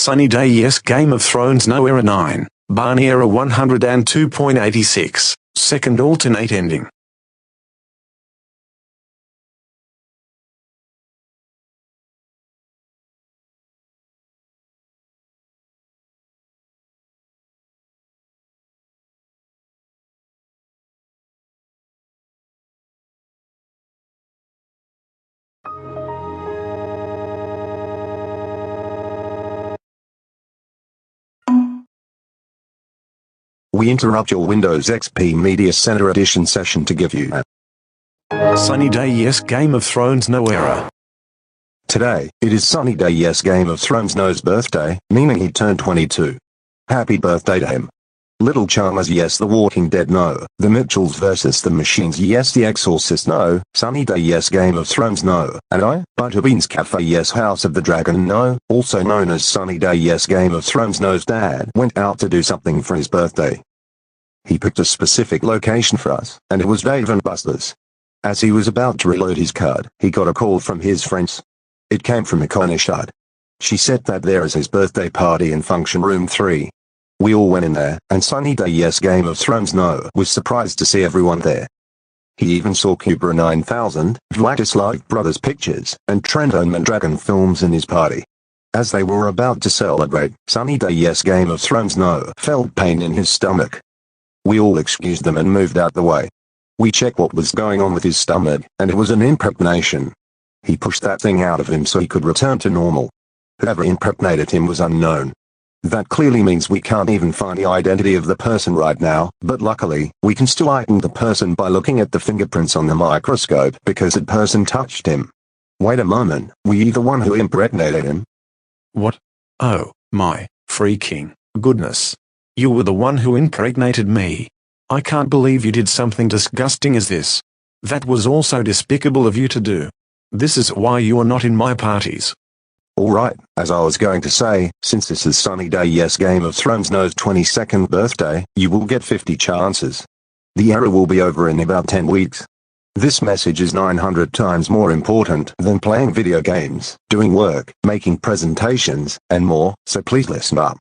Sunny day yes. Game of Thrones no error 9. Barney error 102.86. Second alternate ending. We interrupt your Windows XP Media Center Edition session to give you Sunny day yes. Game of Thrones no error. Today, it is Sunny Day Yes Game of Thrones No's birthday, meaning he turned 22. Happy birthday to him. Little Chalmers yes. The Walking Dead no. The Mitchells vs. the Machines yes. The Exorcist no. Sunny Day yes. Game of Thrones no. And I, Butterbean's Cafe yes. House of the Dragon no. Also known as Sunny Day yes. Game of Thrones no's dad went out to do something for his birthday. He picked a specific location for us, and it was Dave and Buster's. As he was about to reload his card, he got a call from his friends. It came from Iconishad. She said that there is his birthday party in function room 3. We all went in there, and Sunny Day yes. Game of Thrones no was surprised to see everyone there. He even saw Cubra 9000, Vladislav Brothers Pictures, and Trento Mandragon Films in his party. As they were about to celebrate, Sunny Day yes. Game of Thrones no felt pain in his stomach. We all excused them and moved out the way. We checked what was going on with his stomach, and it was an impregnation. He pushed that thing out of him so he could return to normal. Whoever impregnated him was unknown. That clearly means we can't even find the identity of the person right now, but luckily, we can still item the person by looking at the fingerprints on the microscope because that person touched him. Wait a moment, were you the one who impregnated him? What? Oh, my freaking goodness. You were the one who impregnated me. I can't believe you did something disgusting as this. That was also despicable of you to do. This is why you are not in my parties. Alright, as I was going to say, since this is Sunny Day yes. Game of Thrones no's 22nd birthday, you will get 50 chances. The era will be over in about 10 weeks. This message is 900 times more important than playing video games, doing work, making presentations, and more, so please listen up.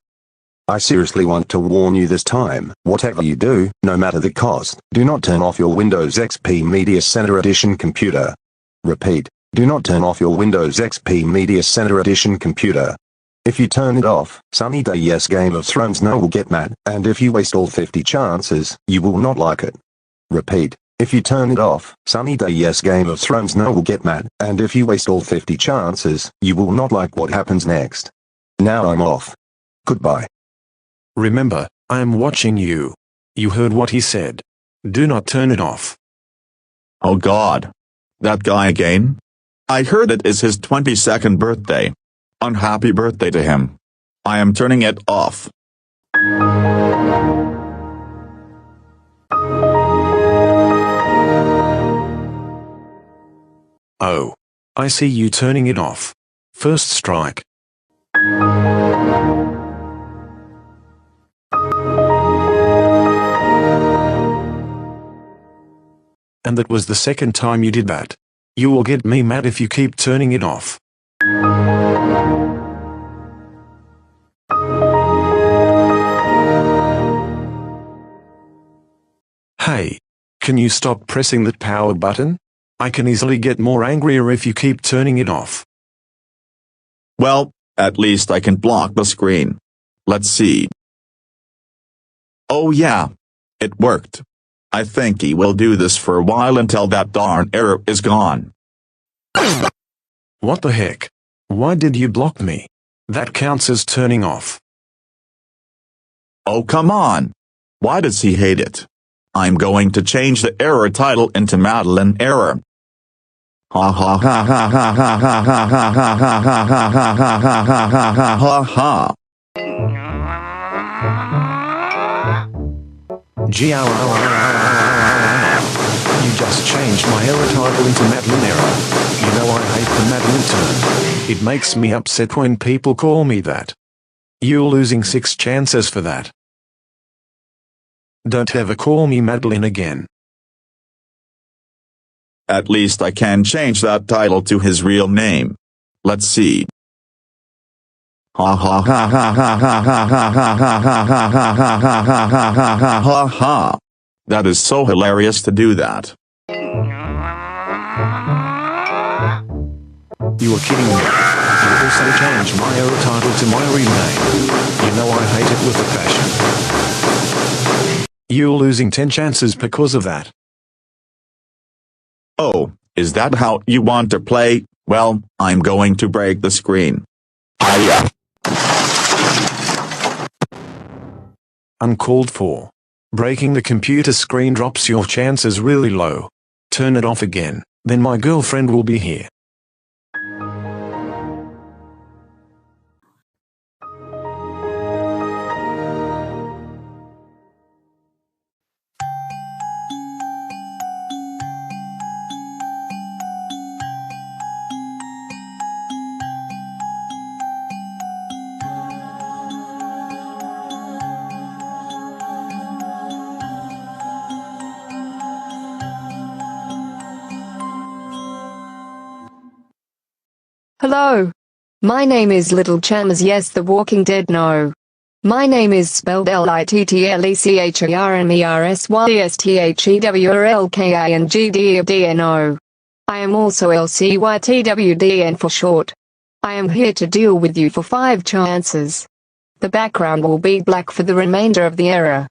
I seriously want to warn you this time, whatever you do, no matter the cost, do not turn off your Windows XP Media Center Edition computer. Repeat, do not turn off your Windows XP Media Center Edition computer. If you turn it off, Sunny Day yes. Game of Thrones no will get mad, and if you waste all 50 chances, you will not like it. Repeat, if you turn it off, Sunny Day yes. Game of Thrones no will get mad, and if you waste all 50 chances, you will not like what happens next. Now I'm off. Goodbye. Remember, I am watching you. You heard what he said. Do not turn it off. Oh God. That guy again? I heard it is his 22nd birthday. Unhappy birthday to him. I am turning it off. Oh. I see you turning it off. First strike. And that was the second time you did that. You will get me mad if you keep turning it off. Hey. Can you stop pressing that power button? I can easily get more angrier if you keep turning it off. Well, at least I can block the screen. Let's see. Oh yeah. It worked. I think he will do this for a while until that darn error is gone. What the heck? Why did you block me? That counts as turning off. Oh come on. Why does he hate it? I'm going to change the error title into Madeline Error. Ha ha ha ha ha ha ha ha ha ha ha ha ha ha ha ha. You just changed my error title into Madeline Error. You know I hate the Madeline term. It makes me upset when people call me that. You're losing 6 chances for that. Don't ever call me Madeline again. At least I can change that title to his real name. Let's see. Ha ha ha ha ha ha ha ha ha ha ha ha ha ha ha ha ha ha ha. That is so hilarious to do that. You are kidding me. You also changed my error title to my real name. You know I hate it with a passion. You're losing 10 chances because of that. Oh, is that how you want to play? Well, I'm going to break the screen. Hiya. Uncalled for. Breaking the computer screen drops your chances really low. Turn it off again, then my girlfriend will be here. Hello. My name is Little Chalmers. Yes, The Walking Dead. No. My name is spelled LITTLECHERMERSYSTHEWRLKINGDEDNO. I am also LCYTWDN for short. I am here to deal with you for 5 chances. The background will be black for the remainder of the era.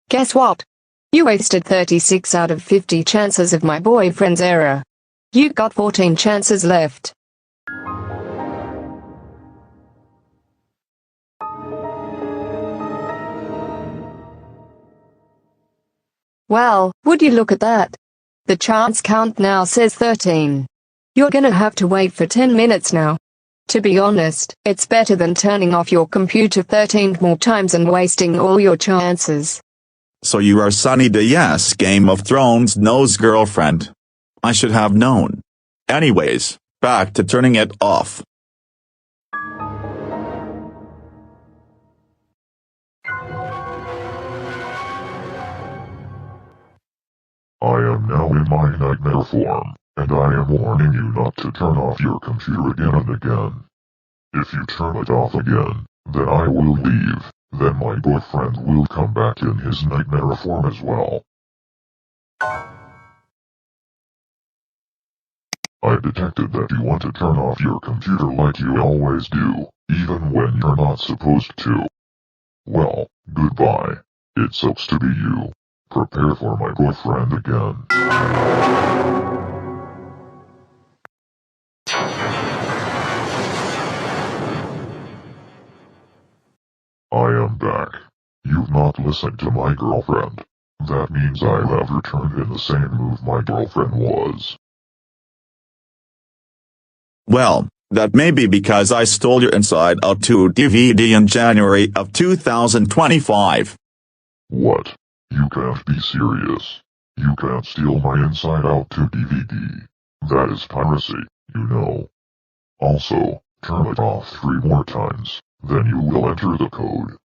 Guess what? You wasted 36 out of 50 chances of my boyfriend's error. You got 14 chances left. Well, would you look at that? The chance count now says 13. You're gonna have to wait for 10 minutes now. To be honest, it's better than turning off your computer 13 more times and wasting all your chances. So you are Sunny the Yes Game of Thrones No's girlfriend. I should have known. Anyways, back to turning it off. I am now in my nightmare form, and I am warning you not to turn off your computer again and again. If you turn it off again, then I will leave, then my boyfriend will come back in his nightmare form as well. I detected that you want to turn off your computer like you always do, even when you're not supposed to. Well, goodbye. It sucks to be you. Prepare for my boyfriend again. I am back. You've not listened to my girlfriend. That means I have returned in the same move my girlfriend was. Well, that may be because I stole your Inside Out 2 DVD in January of 2025. What? You can't be serious. You can't steal my Inside Out 2 DVD. That is piracy, you know. Also, turn it off 3 more times, then you will enter the code.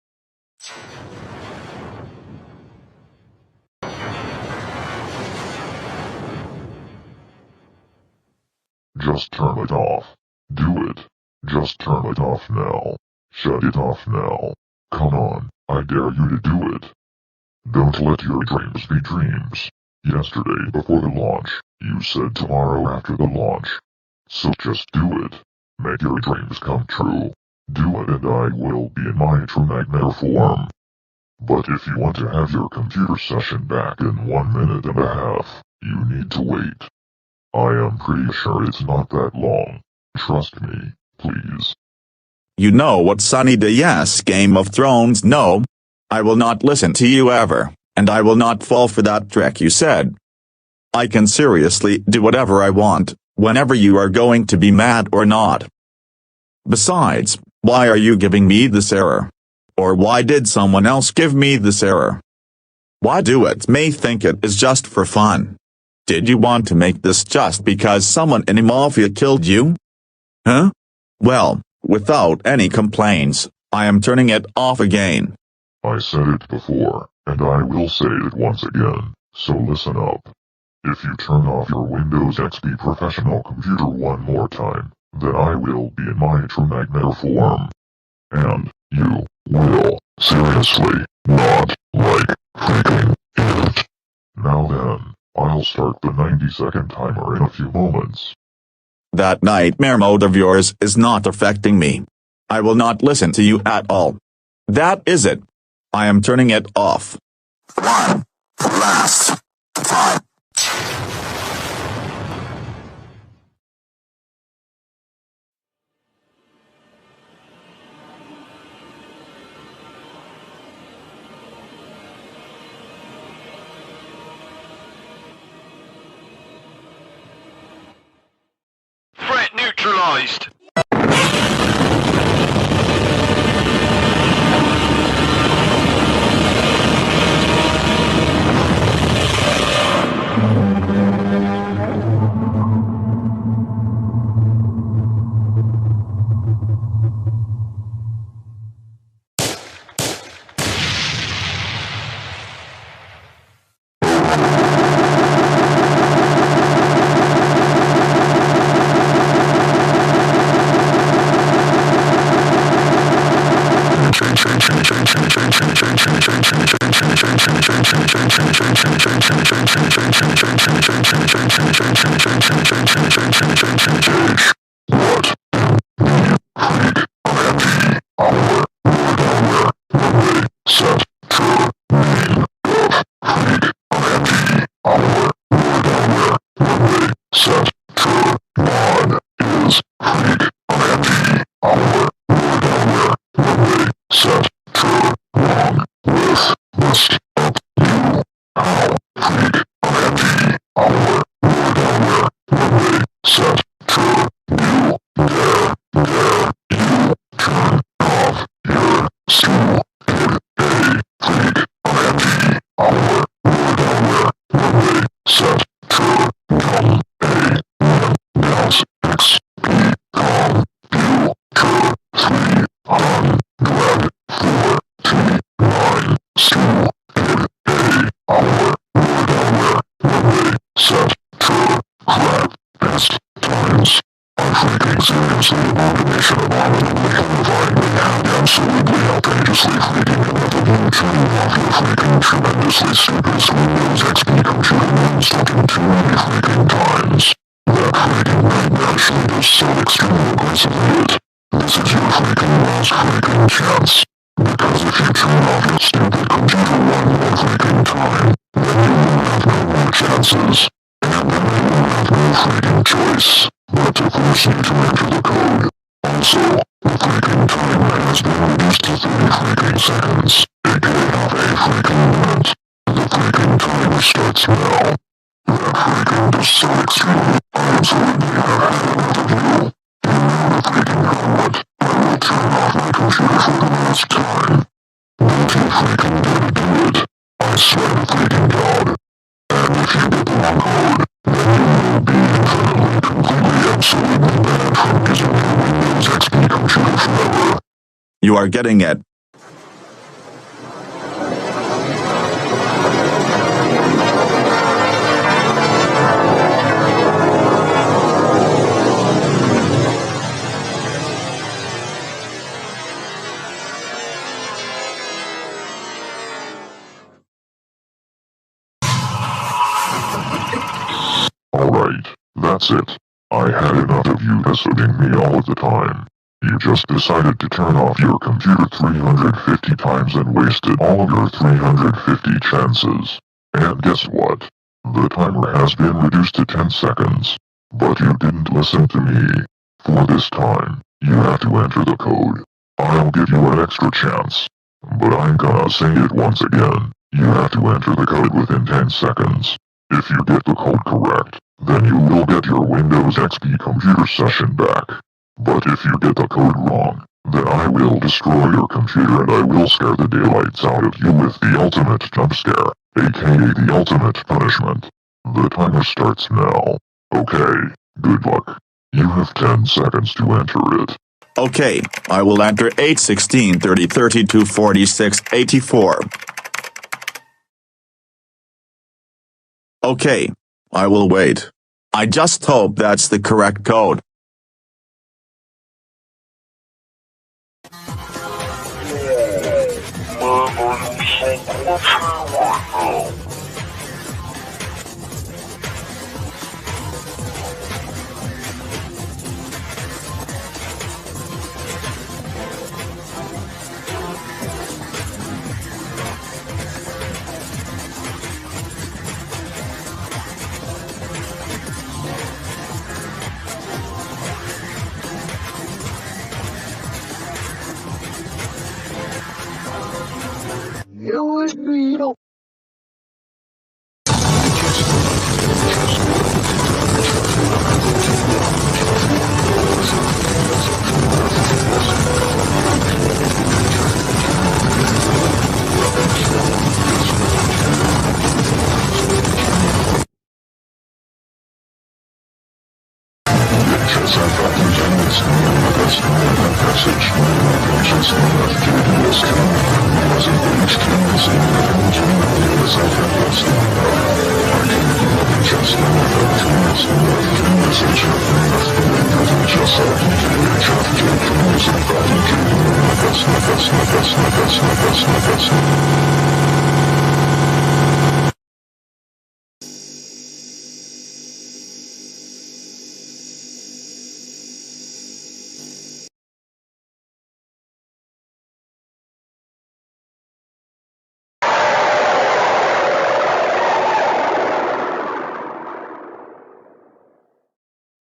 Just turn it off. Do it. Just turn it off now. Shut it off now. Come on, I dare you to do it. Don't let your dreams be dreams. Yesterday before the launch, you said tomorrow after the launch. So just do it. Make your dreams come true. Do it and I will be in my true nightmare form. But if you want to have your computer session back in 1 minute and a half, you need to wait. I am pretty sure it's not that long. Trust me, please. You know what, Sunny the Yes Game of Thrones? No. I will not listen to you ever, and I will not fall for that trick you said. I can seriously do whatever I want, whenever you are going to be mad or not. Besides, why are you giving me this error? Or why did someone else give me this error? Why do it? May think it is just for fun. Did you want to make this just because someone in the mafia killed you? Huh? Well, without any complaints, I am turning it off again. I said it before, and I will say it once again. So listen up. If you turn off your Windows XP professional computer one more time, then I will be in my true nightmare form. And you will seriously not like freaking it. Now then, I'll start the 90-second timer in a few moments. That nightmare mode of yours is not affecting me. I will not listen to you at all. That is it. I am turning it off. One last time. Threat neutralized. You are getting it. Alright, that's it. I had enough of you pestering me all of the time. You just decided to turn off your computer 350 times and wasted all of your 350 chances. And guess what? The timer has been reduced to 10 seconds. But you didn't listen to me. For this time, you have to enter the code. I'll give you an extra chance. But I'm gonna say it once again. You have to enter the code within 10 seconds. If you get the code correct, then you will get your Windows XP computer session back. But if you get the code wrong, then I will destroy your computer and I will scare the daylights out of you with the ultimate jump scare, aka the ultimate punishment. The timer starts now. Okay, good luck. You have 10 seconds to enter it. Okay, I will enter 8, 16, 30, 32, 46, 84. Okay, I will wait. I just hope that's the correct code.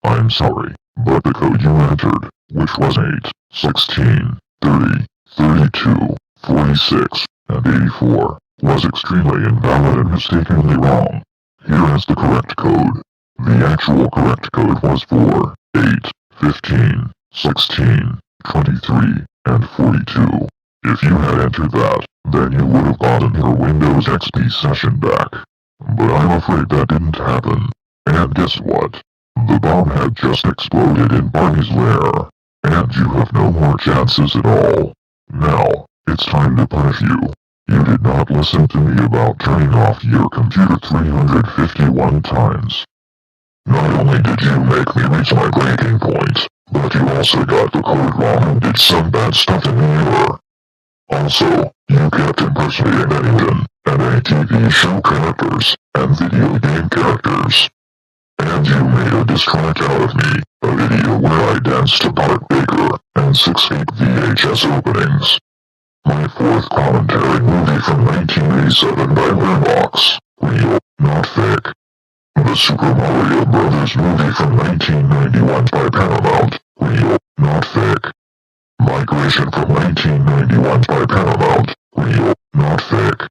I'm sorry, but the code you entered, which was 8, 16, 30, 32, 46, and 84, was extremely invalid and mistakenly wrong. Here is the correct code. The actual correct code was 4, 8, 15, 16, 23, and 42. If you had entered that, then you would have gotten your Windows XP session back. But I'm afraid that didn't happen. And guess what? The bomb had just exploded in Barney's lair, and you have no more chances at all. Now, it's time to punish you. You did not listen to me about turning off your computer 351 times. Not only did you make me reach my breaking point, but you also got the code wrong and did some bad stuff in the error. Also, you kept impersonating anyone, and any TV show characters, and video game characters. And you made a diss track out of me, a video where I danced to Bart Baker, and 6 fake VHS openings. My fourth commentary movie from 1987 by Letterboxd, real, not fake. The Super Mario Bros. Movie from 1991 by Paramount, real, not fake. Migration from 1991 by Paramount, real, not fake.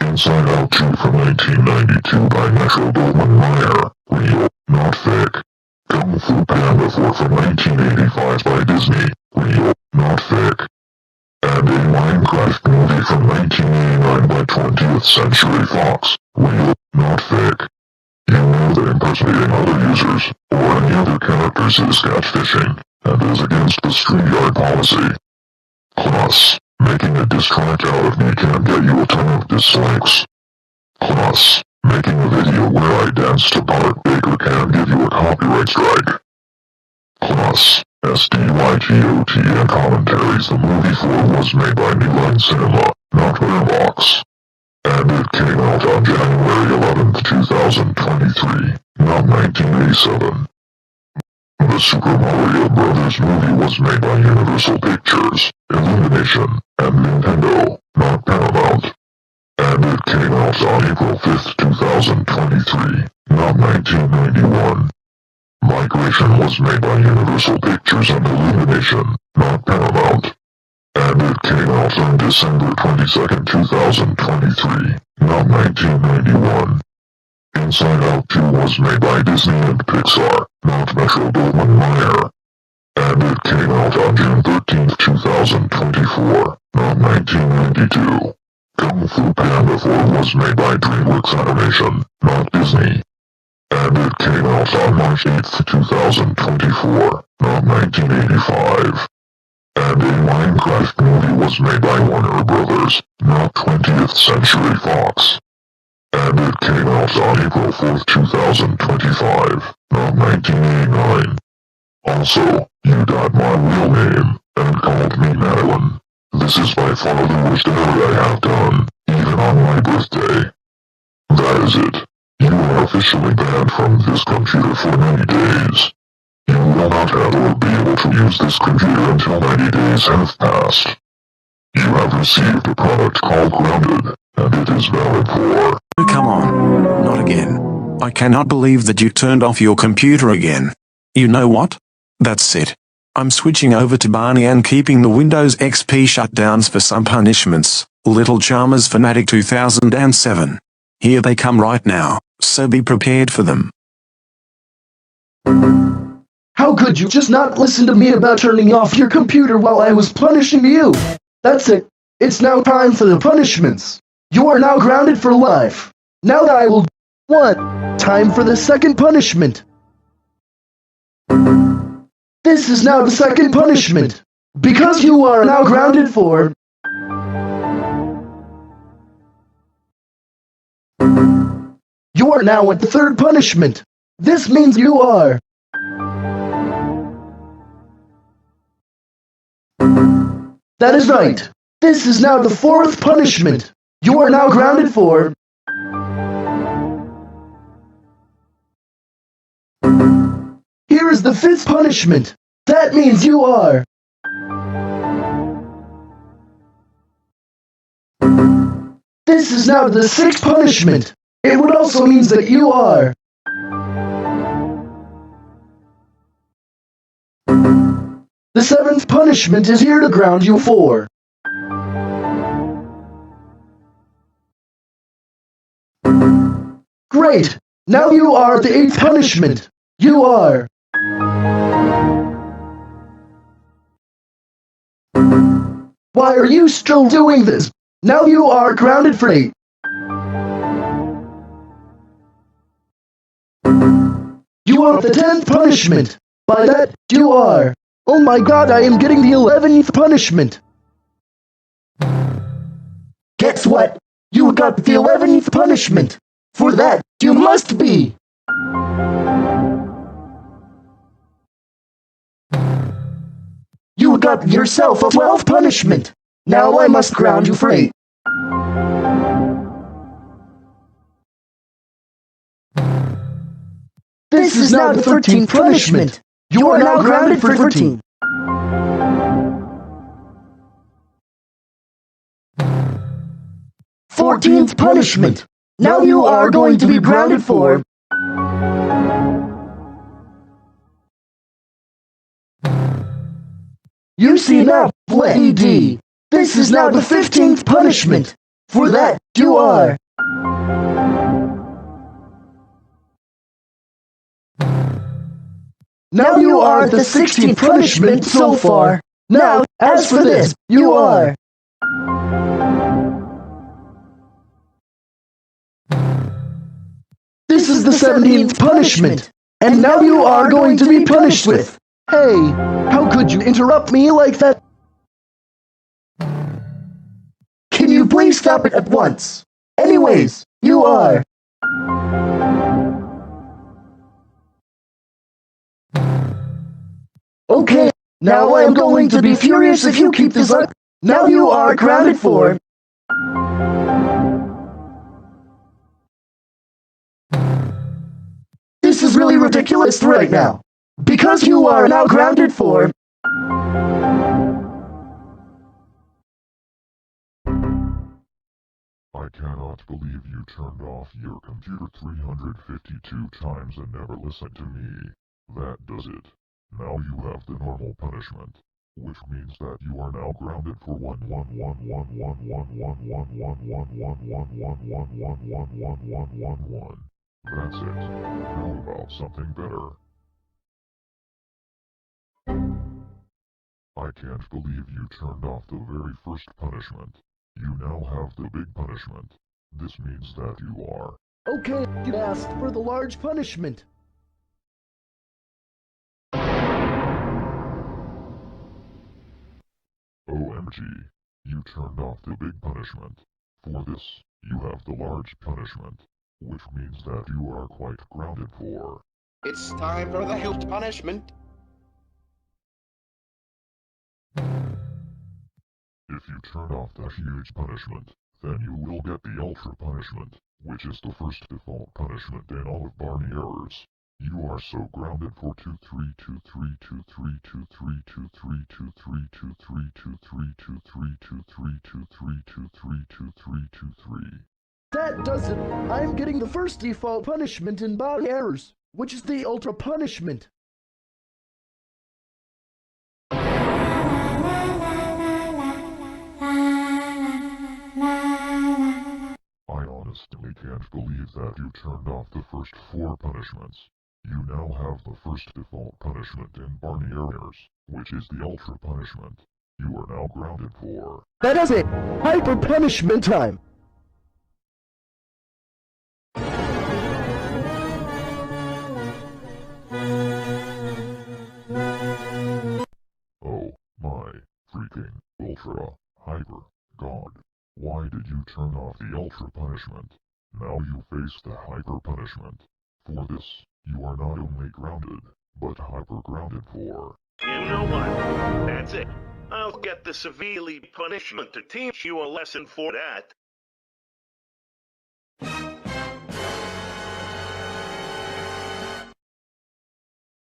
Inside Out 2 from 1992 by Metro-Goldwyn-Mayer, real, not fake. Kung Fu Panda 4 from 1985 by Disney, real, not fake. And a Minecraft movie from 1989 by 20th Century Fox, real, not fake. You know that impersonating other users, or any other characters is catfishing, and is against the StreamYard policy. Plus, making a diss track out of me can get you a ton of dislikes. Plus, making a video where I dance to Bart Baker can give you a copyright strike. Plus, SDYGOTN commentaries the movie for was made by New Line Cinema, not Letterboxd. And it came out on January 11th, 2023, not 1987. The Super Mario Bros. Movie was made by Universal Pictures, Illumination, and Nintendo, not Paramount. And it came out on April 5th, 2023, not 1991. Migration was made by Universal Pictures and Illumination, not Paramount. And it came out on December 22nd, 2023, not 1991. Inside Out 2 was made by Disney and Pixar, not Metro-Goldwyn-Mayer. And it came out on June 13th, 2024, not 1992. Kung Fu Panda 4 was made by DreamWorks Animation, not Disney. And it came out on March 8th, 2024, not 1985. And a Minecraft movie was made by Warner Brothers, not 20th Century Fox. And and it came out on April 4th, 2025, not 1989. Also, you got my real name, and called me Madeline. This is by far the worst error I have done, even on my birthday. That is it. You are officially banned from this computer for 90 days. You will not have or be able to use this computer until 90 days have passed. You have received a product called Grounded, and it is valid for... Oh, come on. Not again. I cannot believe that you turned off your computer again. You know what? That's it. I'm switching over to Barney and keeping the Windows XP shutdowns for some punishments. Little Chalmers Fanatic 2007. Here they come right now, so be prepared for them. How could you just not listen to me about turning off your computer while I was punishing you? That's it. It's now time for the punishments. You are now grounded for life. Now that I will... What? Time for the second punishment. This is now the second punishment. Because you are now grounded for... You are now at the third punishment. This means you are... That is right. This is now the fourth punishment. You are now grounded for... Here is the fifth punishment. That means you are... This is now the sixth punishment. It would also mean that you are... The seventh punishment is here to ground you for... Great! Now you are at the eighth punishment. You are... Why are you still doing this? Now you are grounded for 8. You are at the 10th punishment. By that, you are... Oh my god, I am getting the 11th punishment. Guess what? You got the 11th punishment. For that, you must be... You got yourself a 12th punishment. Now I must ground you for 8. This is now the 13th punishment. You are now grounded for 13. Fourteenth punishment. Now you are going to be grounded for... You see now, Lady. This is now the 15th punishment. For that, you are... Now you are at the 16th punishment so far. Now, as for this, you are... This is the 17th punishment. And now you are going to be punished with... Hey, how could you interrupt me like that? Can you please stop it at once? Anyways, you are... Okay, now I am going to be furious if you keep this up. Now you are grounded for... This is really ridiculous right now. Because you are now grounded for... I cannot believe you turned off your computer 352 times and never listened to me. That does it. Now you have the normal punishment, which means that you are now grounded for 111111111111111111111. That's it. How about something better? I can't believe you turned off the very first punishment. You now have the big punishment. This means that you are... Okay, you asked for the large punishment. OMG. You turned off the big punishment. For this, you have the large punishment. which means that you are quite grounded for. It's time for the huge punishment. If you turn off the huge punishment, then you will get the ultra punishment, which is the first default punishment in all of Barney errors. You are so grounded for 2-3-2-3-2-3-2-3-2-3-2-3-2-3-2-3-2-3-2-3-2-3-2-3. That does it. I'm getting the first default punishment in Barney errors, which is the ultra punishment. I honestly can't believe that you turned off the first 4 punishments. You now have the first default punishment in Barney errors, which is the ultra punishment. You are now grounded for. That does it. Hyper punishment time. Oh my freaking ultra hyper god. Why did you turn off the ultra punishment? Now you face the hyper punishment. For this, you are not only grounded, but hyper grounded for. You know what? That's it. I'll get the severely punishment to teach you a lesson for that.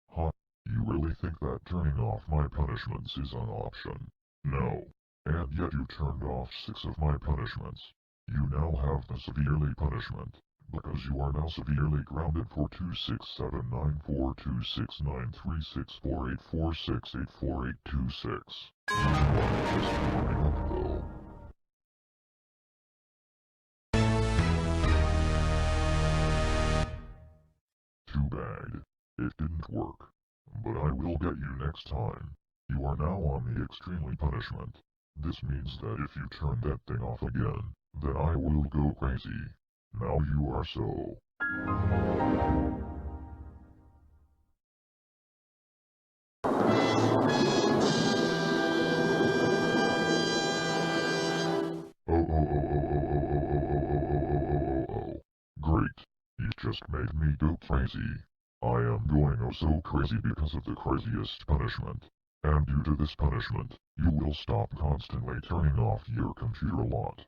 Huh? You really think that turning off my punishments is an option? No. And yet you turned off 6 of my punishments. You now have the severely punishment, because you are now severely grounded for 2679426936484684826. You are just warming up though. Too bad. It didn't work. But I will get you next time. You are now on the extremely punishment. This means that if you turn that thing off again, then I will go crazy. Now you are so. Oh. Great. You just made me go crazy. I am going oh so crazy because of the craziest punishment. And due to this punishment, you will stop constantly turning off your computer a lot.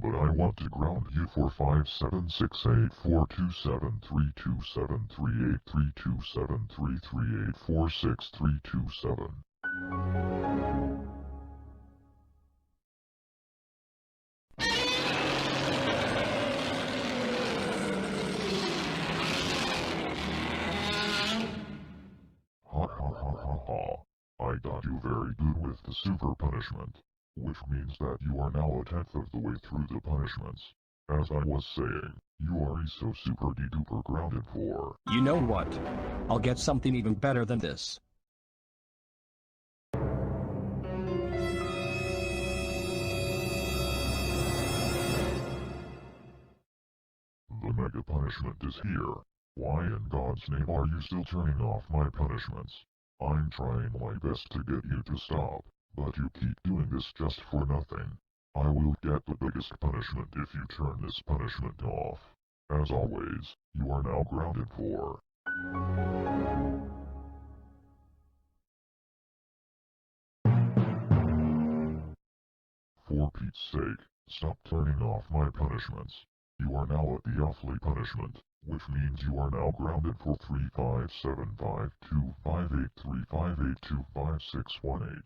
But I want to ground you for 576842738327338463327. I got you very good with the super punishment, which means that you are now a 10th of the way through the punishments. As I was saying, you are so super de-duper grounded for. You know what? I'll get something even better than this. The mega punishment is here. Why in God's name are you still turning off my punishments? I'm trying my best to get you to stop, but you keep doing this just for nothing. I will get the biggest punishment if you turn this punishment off. As always, you are now grounded for. For Pete's sake, stop turning off my punishments. You are now at the awfully punishment, which means you are now grounded for 35752583582561.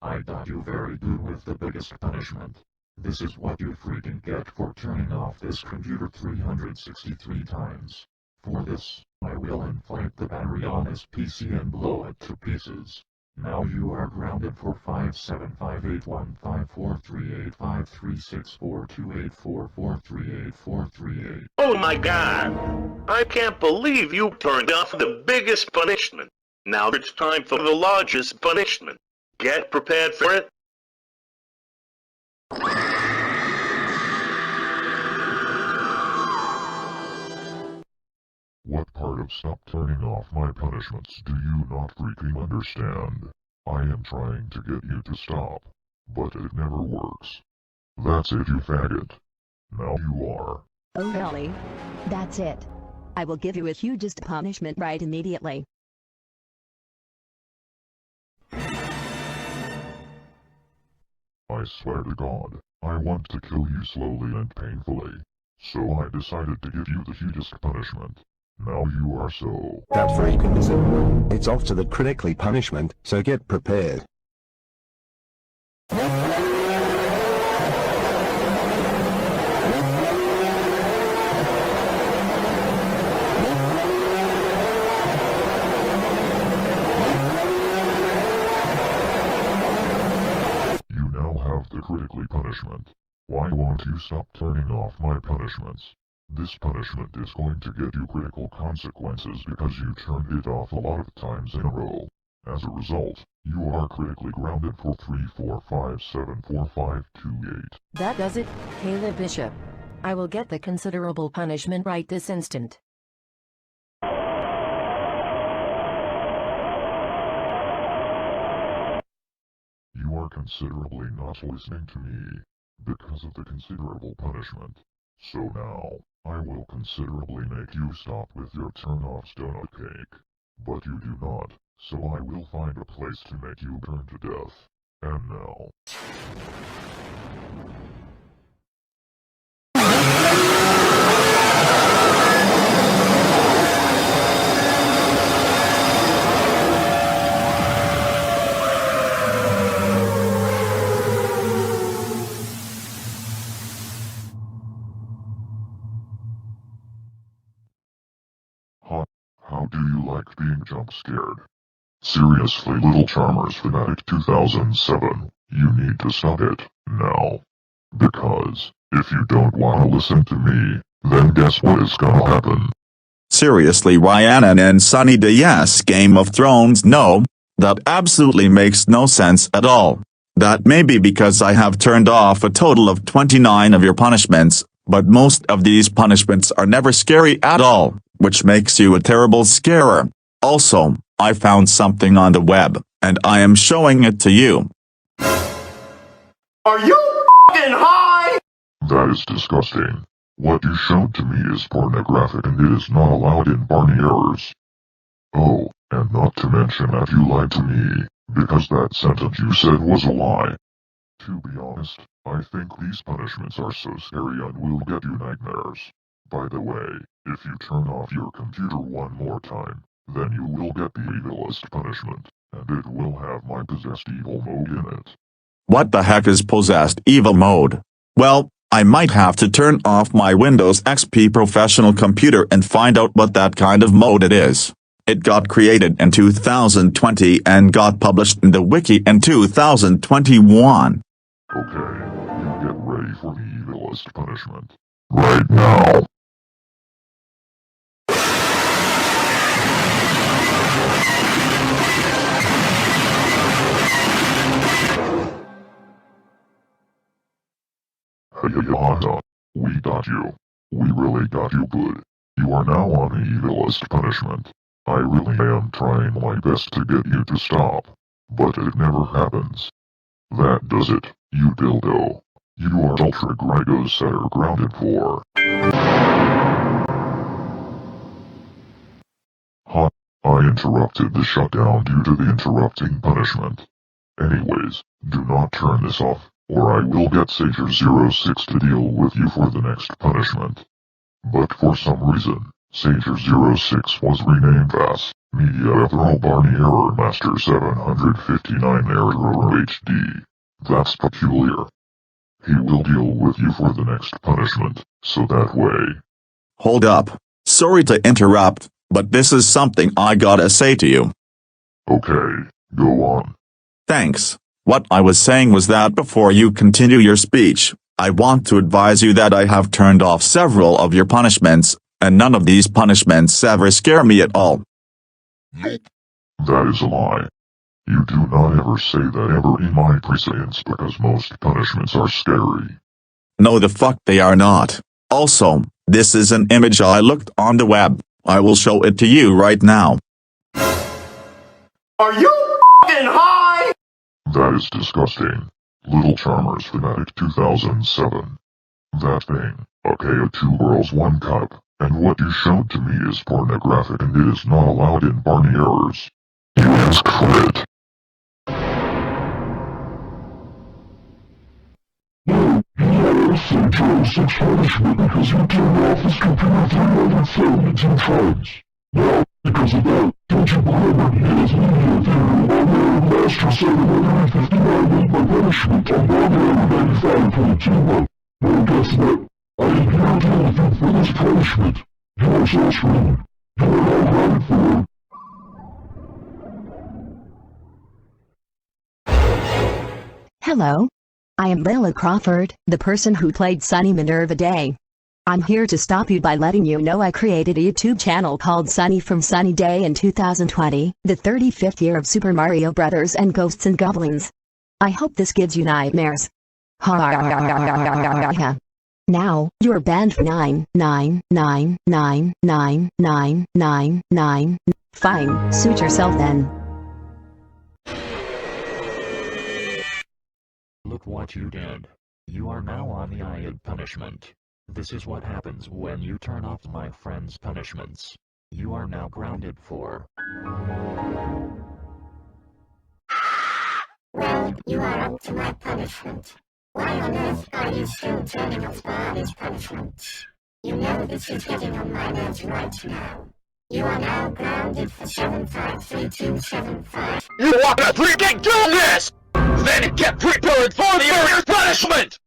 I got you very good with the biggest punishment. This is what you freaking get for turning off this computer 363 times. For this, I will inflate the battery on this PC and blow it to pieces. Now you are grounded for 57581543853642844384438. Oh my god! I can't believe you turned off the biggest punishment. Now it's time for the largest punishment. Get prepared for it. What part of stop turning off my punishments do you not freaking understand? I am trying to get you to stop, but it never works. That's it, you faggot. Now you are. Oh really? That's it. I will give you a hugest punishment right immediately. I swear to God, I want to kill you slowly and painfully. So I decided to give you the hugest punishment. Now you are so... That freaking is it. It's off to the critically punishment, so get prepared. You now have the critically punishment. Why won't you stop turning off my punishments? This punishment is going to get you critical consequences because you turned it off a lot of times in a row. As a result, you are critically grounded for 3, 4, 5, 7, 4, 5, 2, 8. That does it, Caleb Bishop. I will get the considerable punishment right this instant. You are considerably not listening to me, because of the considerable punishment. So now, I will considerably make you stop with your turn-offs donut cake. But you do not, so I will find a place to make you burn to death. And now... How do you like being jump-scared? Seriously, Little Charmers Fanatic 2007, you need to stop it, now. Because, if you don't want to listen to me, then guess what is gonna happen? Seriously, Ryan and Sunny Day, yes, Game of Thrones, no. That absolutely makes no sense at all. That may be because I have turned off a total of 29 of your punishments, but most of these punishments are never scary at all, which makes you a terrible scarer. Also, I found something on the web, and I am showing it to you. Are you f***ing high? That is disgusting. What you showed to me is pornographic and it is not allowed in Barney errors. Oh, and not to mention that you lied to me, because that sentence you said was a lie. To be honest, I think these punishments are so scary and will get you nightmares. By the way, if you turn off your computer one more time, then you will get the evilest punishment, and it will have my possessed evil mode in it. What the heck is possessed evil mode? Well, I might have to turn off my Windows XP professional computer and find out what that kind of mode it is. It got created in 2020 and got published in the wiki in 2021. Okay, you get ready for the evilest punishment. Right now. We got you. We really got you good. You are now on the evilest punishment. I really am trying my best to get you to stop, but it never happens. That does it, you dildo. You are Ultra Gregos Setter grounded for. I interrupted the shutdown due to the interrupting punishment. Anyways, do not turn this off, or I will get Sager06 to deal with you for the next punishment. But for some reason, Sager06 was renamed as Media Ethereal Barney Error Master 759 Error HD. That's peculiar. He will deal with you for the next punishment, so that way. Hold up. Sorry to interrupt, but this is something I gotta say to you. Okay, go on. Thanks. What I was saying was that before you continue your speech, I want to advise you that I have turned off several of your punishments, and none of these punishments ever scare me at all. Nope. That is a lie. You do not ever say that ever in my prescience because most punishments are scary. No the fuck they are not. Also, this is an image I looked on the web. I will show it to you right now. Are you f***ing high? That is disgusting. Little Charmers Fanatic 2007. That thing. Okay, a 2 girls 1 cup. And what you showed to me is pornographic and it is not allowed in Barney errors. You just quit. No, you also drove 6 punishment because you turned off his computer 372 times. Now, because of that, don't you remember he has media theater on there and Master 759 made my punishment on Barney 95.21. Well, guess what? I am here to with you for this punishment. You are so screwed. You are now grounded for... Hello. I am Lila Crawford, the person who played Sunny Minerva Day. I'm here to stop you by letting you know I created a YouTube channel called Sunny from Sunny Day in 2020, the 35th year of Super Mario Brothers and Ghosts and Goblins. I hope this gives you nightmares. Now, you're banned for 999999999. Fine, suit yourself then. Look what you did. You are now on the IAD punishment. This is what happens when you turn off my friend's punishments. You are now grounded for... Well, you are up to my punishment. Why on earth are you still turning off Barney's punishment? You know this is getting on my nerves right now. You are now grounded for 753275. You wanna freaking do this? Then get prepared for the earlier punishment!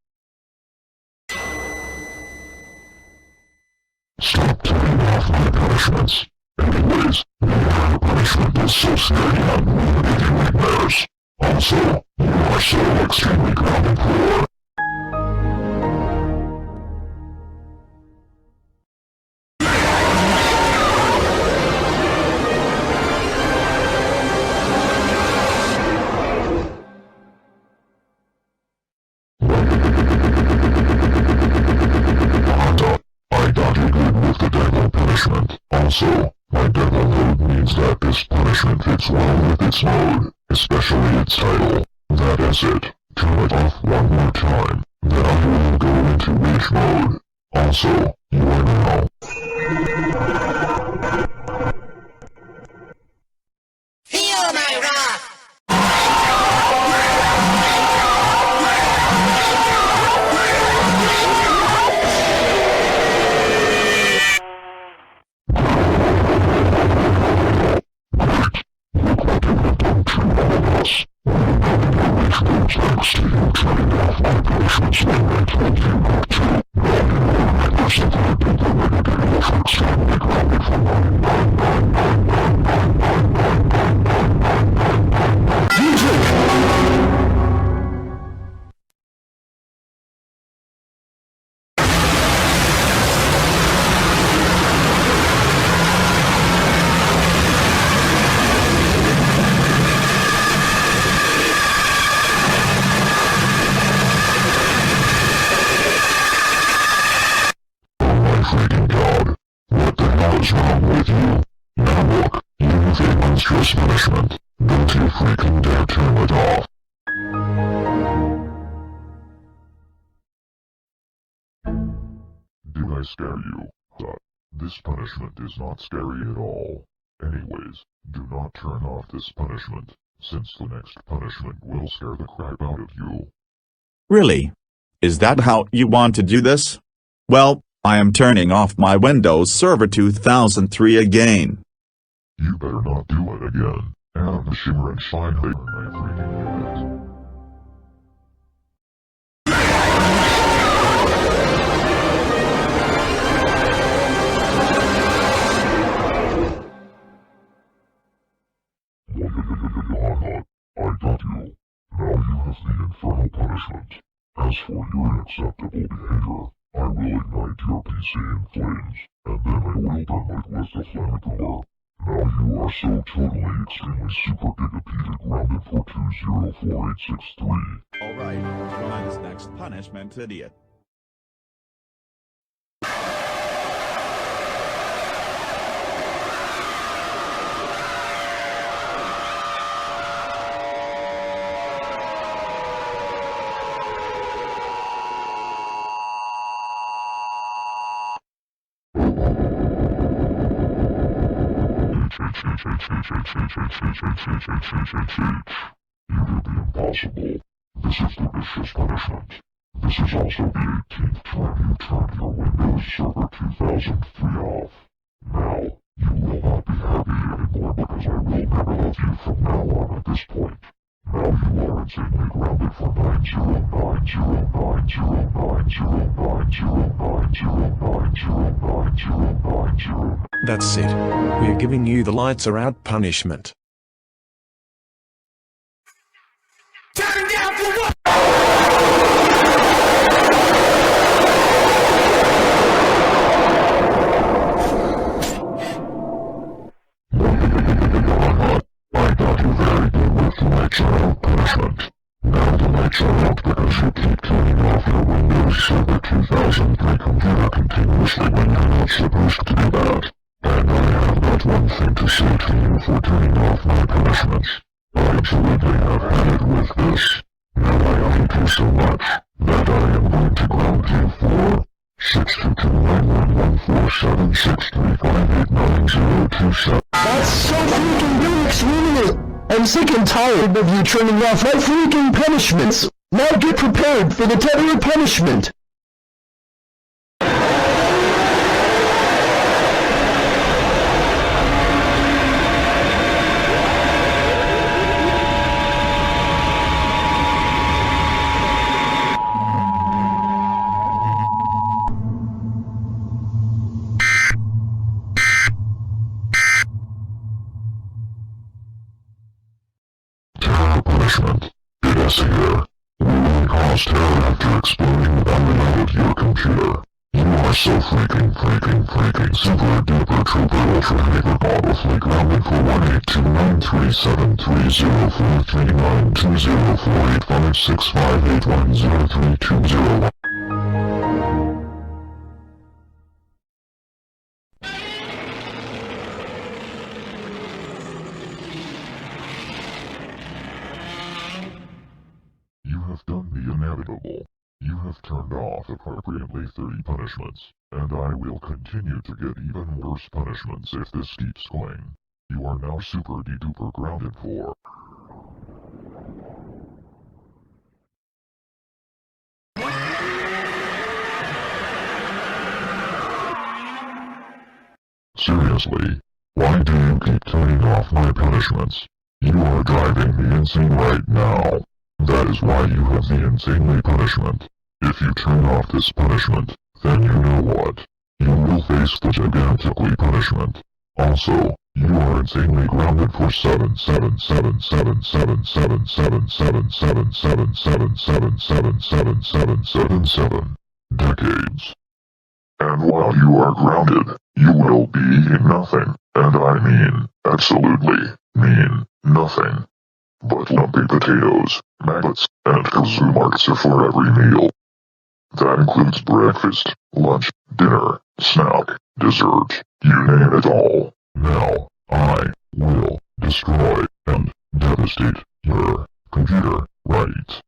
Stop turning off my punishments. Anyways, your punishment is so scary I'm going to give you nightmares. Also, you are so extremely grounded for... Also, my demo mode means that this punishment fits well with its mode, especially its title. That is it. Turn it off one more time, then you will go into witch mode. Also, you are now... Feel my wrath! Punishment. Don't you freaking dare turn it off. Did I scare you? This punishment is not scary at all. Anyways, do not turn off this punishment, since the next punishment will scare the crap out of you. Really? Is that how you want to do this? Well, I am turning off my Windows Server 2003 again. You better not do it again. And the shimmer and shine hater, I freaking knew it. I got you. Now you have the infernal punishment. As for your unacceptable behavior, I will ignite your PC in flames, and then I will burn it with the flamethrower. Now you are so totally extremely super gigapedia grounded for 204863. Alright, try this next punishment, idiot. You did the impossible. This is the vicious punishment. This is also the 18th time you turned your Windows Server 2003 off. Now, you will not be happy anymore because I will never love you from now on at this point. Now you are insanely grounded for 90909090909090909. That's it. We're giving you the lights are out punishment. Turn down for what? I got you very good with the lights are out punishment. Now the lights are out because you keep turning off your Windows Server 2003 computer continuously when you're not supposed to do that. And I have but one thing to say to you for turning off my punishments. I absolutely have had it with this. Now I hate you so much that I am going to ground you for 622-911-47635899027. That's so freaking good, extremely. I'm sick and tired of you turning off my freaking punishments. Now get prepared for the tether punishment. Punishment. It is here. We will cause terror after explosion unrelated to your computer. You are so freaking super duper trooper ultra hyper godlessly grounded for 1829373023920485658103201. You have done the inevitable. You have turned off appropriately 30 punishments, and I will continue to get even worse punishments if this keeps going. You are now super de-duper grounded for. Seriously, why do you keep turning off my punishments? You are driving me insane right now. That is why you have the insanely punishment. If you turn off this punishment, then you know what. You will face the gigantically punishment. Also, you are insanely grounded for 777777777777777 decades. And while you are grounded, you will be eating nothing, and I mean, absolutely, mean, nothing. But lumpy potatoes, maggots, and kazoo marks are for every meal. That includes breakfast, lunch, dinner, snack, dessert, you name it all. Now, I will destroy and devastate your computer, right?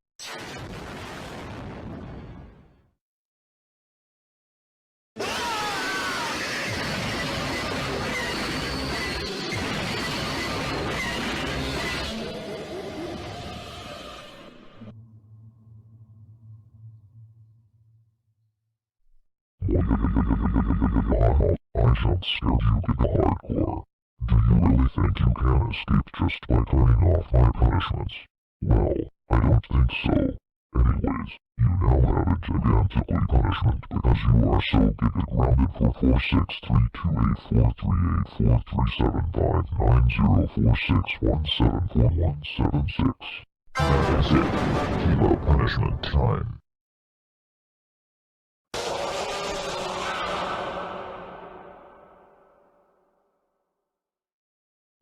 I jump scared you get the hardcore. Do you really think you can escape just by turning off my punishments? Well, I don't think so. Anyways, you now have a gigantically punishment because you are so giga grounded for 4632843843759046174174176. That is it. Kilo punishment time.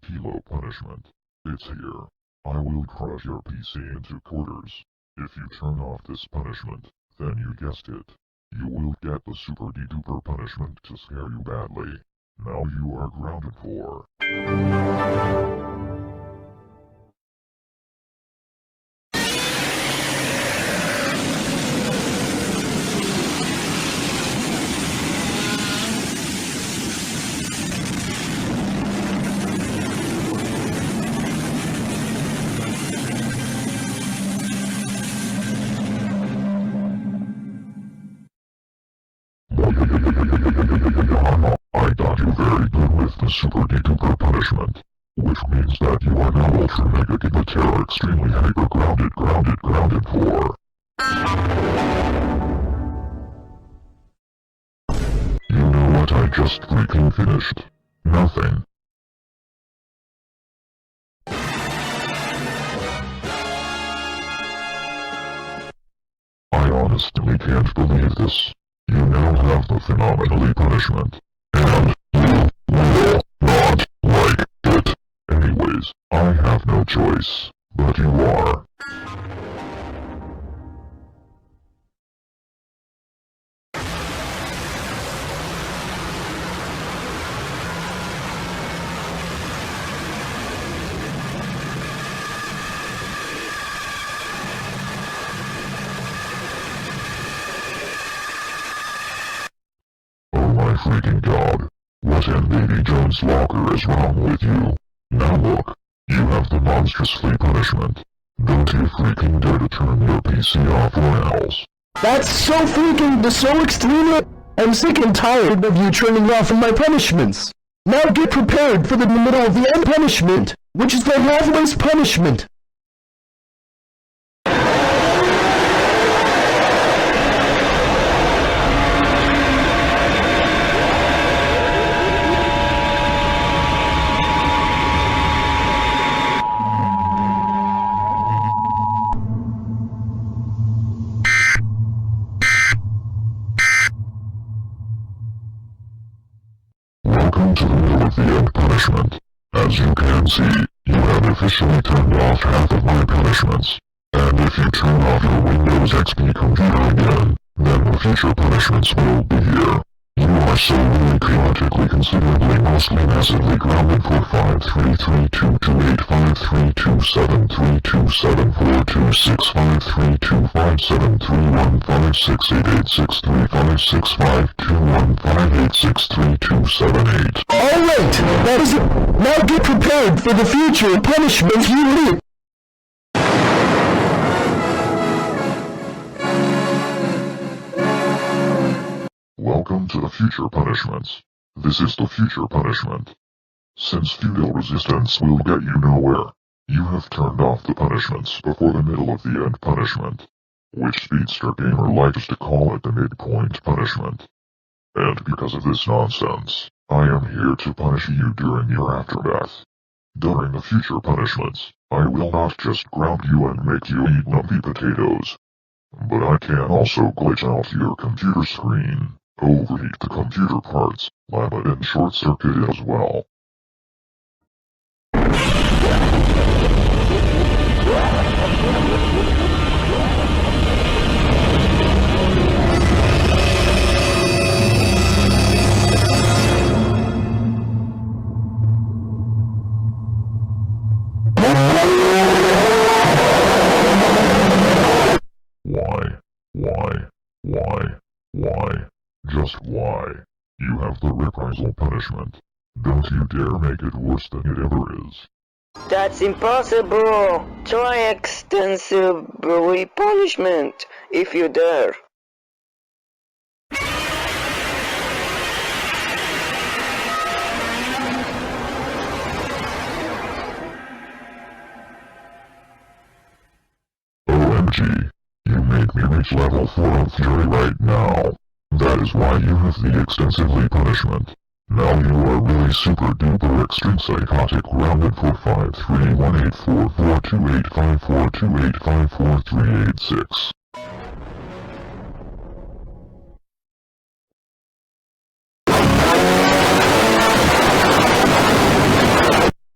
Kilo punishment. It's here. I will crush your PC into quarters. If you turn off this punishment, then you guessed it. You will get the super de-duper punishment to scare you badly. Now you are grounded for. duper punishment. Which means that you are now ultra mega giga terror extremely hyper grounded for. You know what I just freaking finished? Nothing. I honestly can't believe this. You now have the phenomenally punishment. And you will not like it. Anyways, I have no choice. But you are. My freaking god. What in Baby Jones Walker is wrong with you? Now look, you have the monstrously punishment. Don't you freaking dare to turn your PC off or else. That's so extreme. I'm sick and tired of you turning off my punishments. Now get prepared for the middle of the end punishment, which is the halfway's punishment. Welcome to the middle of the end punishment. As you can see, you have officially turned off half of my punishments. And if you turn off your Windows XP computer again, then the future punishments will be here. You are so really chaotically considerably mostly massively grounded for 53328532732753688635652156521586327 Alright, that is it. Now get prepared for the future punishments you reap. Welcome to the future punishments. This is the future punishment. Since feudal resistance will get you nowhere, you have turned off the punishments before the middle of the end punishment, which Speedster Gamer likes to call it the midpoint punishment. And because of this nonsense, I am here to punish you during your aftermath. During the future punishments, I will not just ground you and make you eat lumpy potatoes, but I can also glitch out your computer screen, overheat the computer parts, lab it and short-circuit it as well. Why? Just why? You have the reprisal punishment. Don't you dare make it worse than it ever is. That's impossible! Try extensive punishment, if you dare. OMG. You made me reach level 4 of Fury right now. That is why you have the extensively punishment. Now you are really super duper extreme psychotic grounded for 53184428542854386.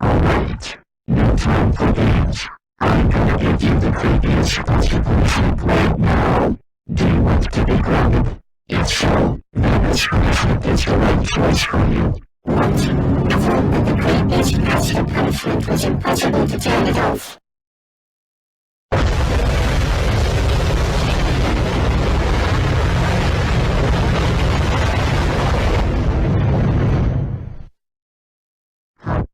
Alright, no time for games. I'm gonna give you the creepiest future punishment right now. Do you want to be grounded? If so, then this punishment is the right choice for you. What? I thought that the creepiest future punishment was impossible to turn it off. How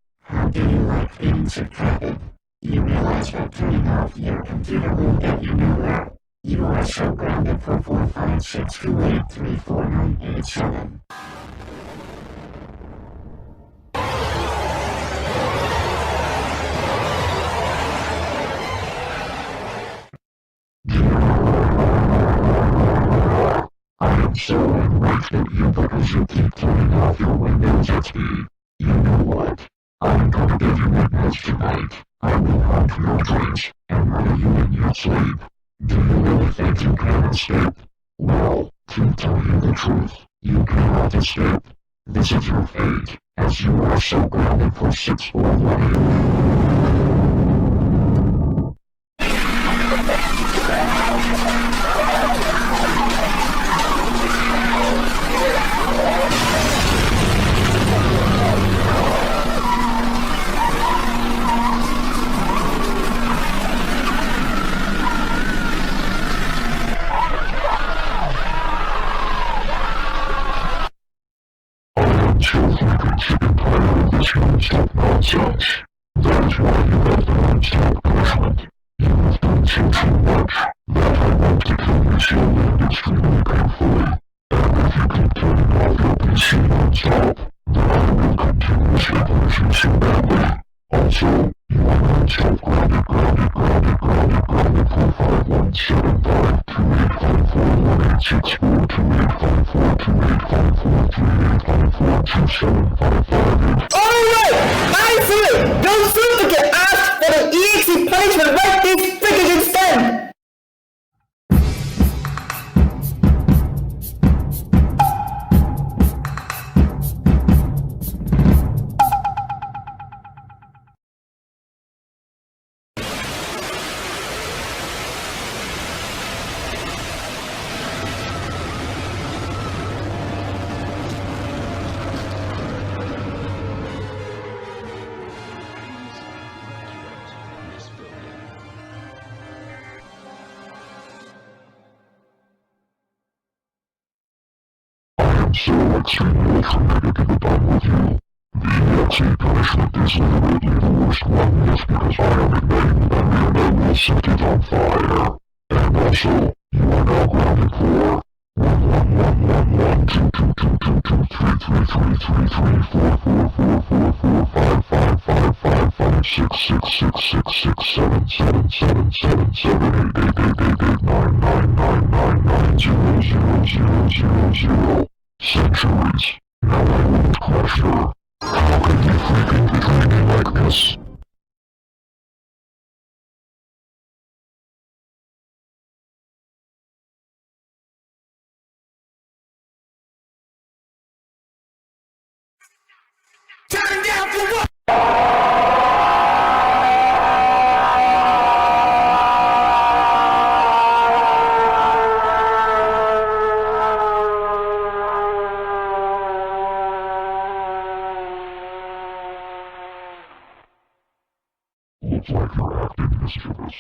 do you like being subtracted? You realize that turning off your computer will get you nowhere. You are so grounded for 456283497. I'm so enraged at you because you keep turning off your windows at me. You know what? I'm gonna give you nightmares tonight. I will haunt your dreams and murder you in your sleep. Do you really think you can escape? Well, to tell you the truth, you cannot escape. This is your fate, as you are so grounded for 6 whole days. Chicken pie of this non-stop nonsense. That is why you have the non-stop punishment. You have done so much that I want to kill you slowly and extremely painfully. And if you keep turning off your PC non-stop, then I will continuously punish you so badly. Also, you are non-stop grounded for 517528542854285428542755. Alright! I see it! Don't seem to get asked for the EXE punishment right this freaking instant! So extremely committed to the done with you. The EXE punishment is literally the worst one just because I am igniting the and I will set it on fire. And also, you are now grounded for 11111222333445555566667777888888999990000. Centuries. Now I won't crush her. How can you freaking betray me like this? Turn down for what? Looks like you're acting mischievous.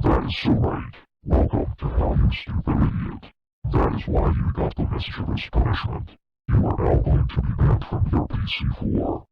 That is so right. Welcome to hell, you stupid idiot. That is why you got the mischievous punishment. You are now going to be banned from your PC4.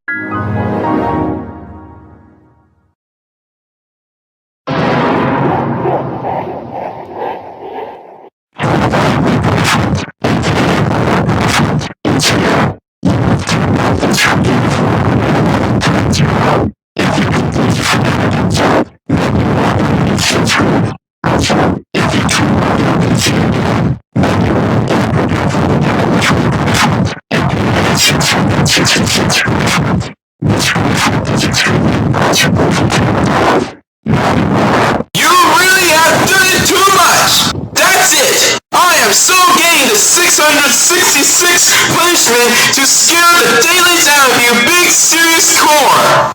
You really have done it too much! That's it! I am so gained a 666 punishment to scare the daylights out of you big serious core!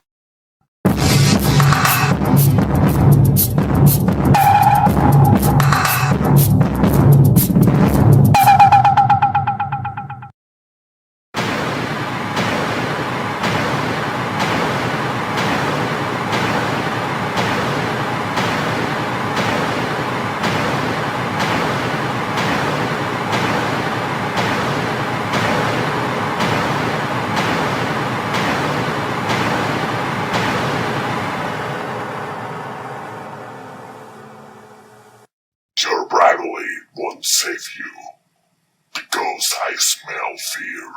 Your bravery won't save you, because I smell fear.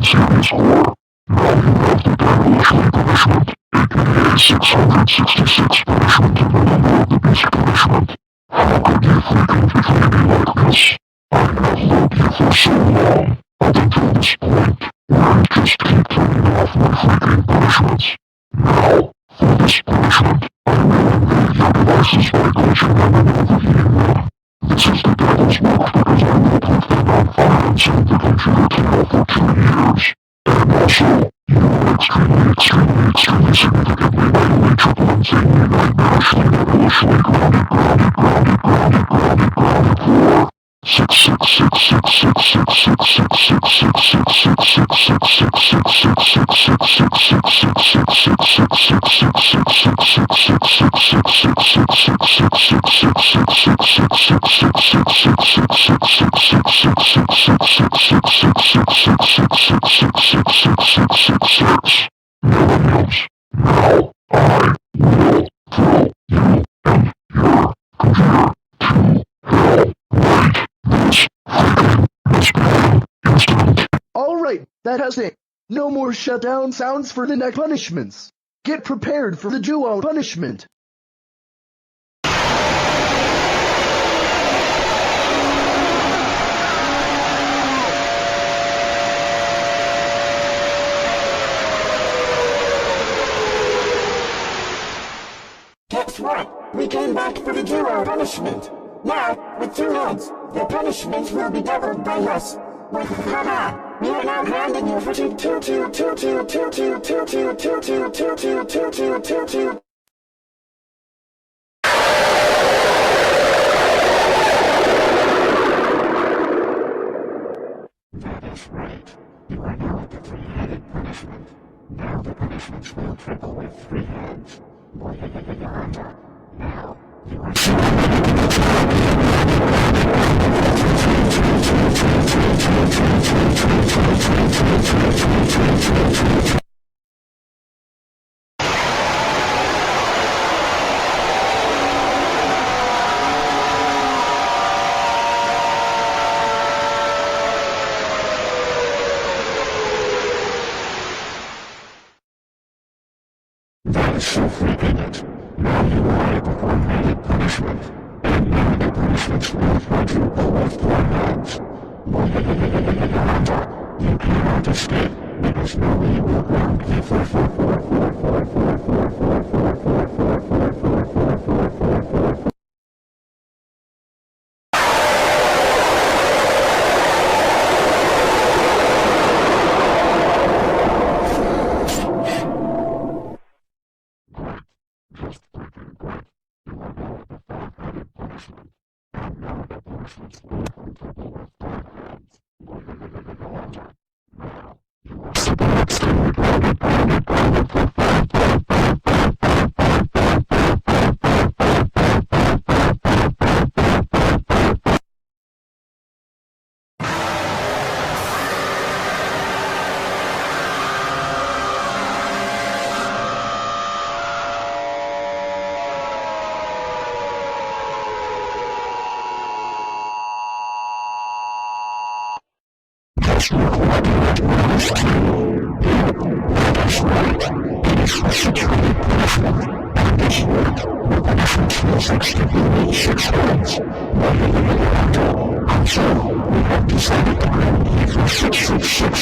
Serious core. Now you have the demolition punishment, aka 666 punishment in the number of the beast punishment. How could you freaking betray me like this? I have loved you for so long, up until this point, where you just keep turning off my freaking punishments. Now, for this punishment, I will remove your devices by glitching them and overheating them. This is the devil's work because I will prove that non-violence in the computer channel for 2 years. And also, you will extremely significantly violate triple insanely nightmare slightly grounded for 666. Millennials. Now, I will throw you and your computer to hell right this freaking instant. Alright, that has it. No more shutdown sounds for the next punishments. Get prepared for the duo punishment. Guess what? We came back for the duo punishment. Now, with 2 heads, the punishment will be doubled by us. Haha! We are now grounding you for 2. That is right. You are now at the 3-headed punishment. Now the punishments will triple with 3 heads. Now, you are... That is so freaking it. Now you are at the 4-headed punishment. And now the punishments will quadruple with 4 heads. You cannot escape, because now you will ground me for 4. Just freaking great. You are now at the 5-headed punishment. And now the punishments will quadruple with 5 heads. Now, you are extremely grounded. The 7-headed punishment, and now the punishments will set people with 7 heads.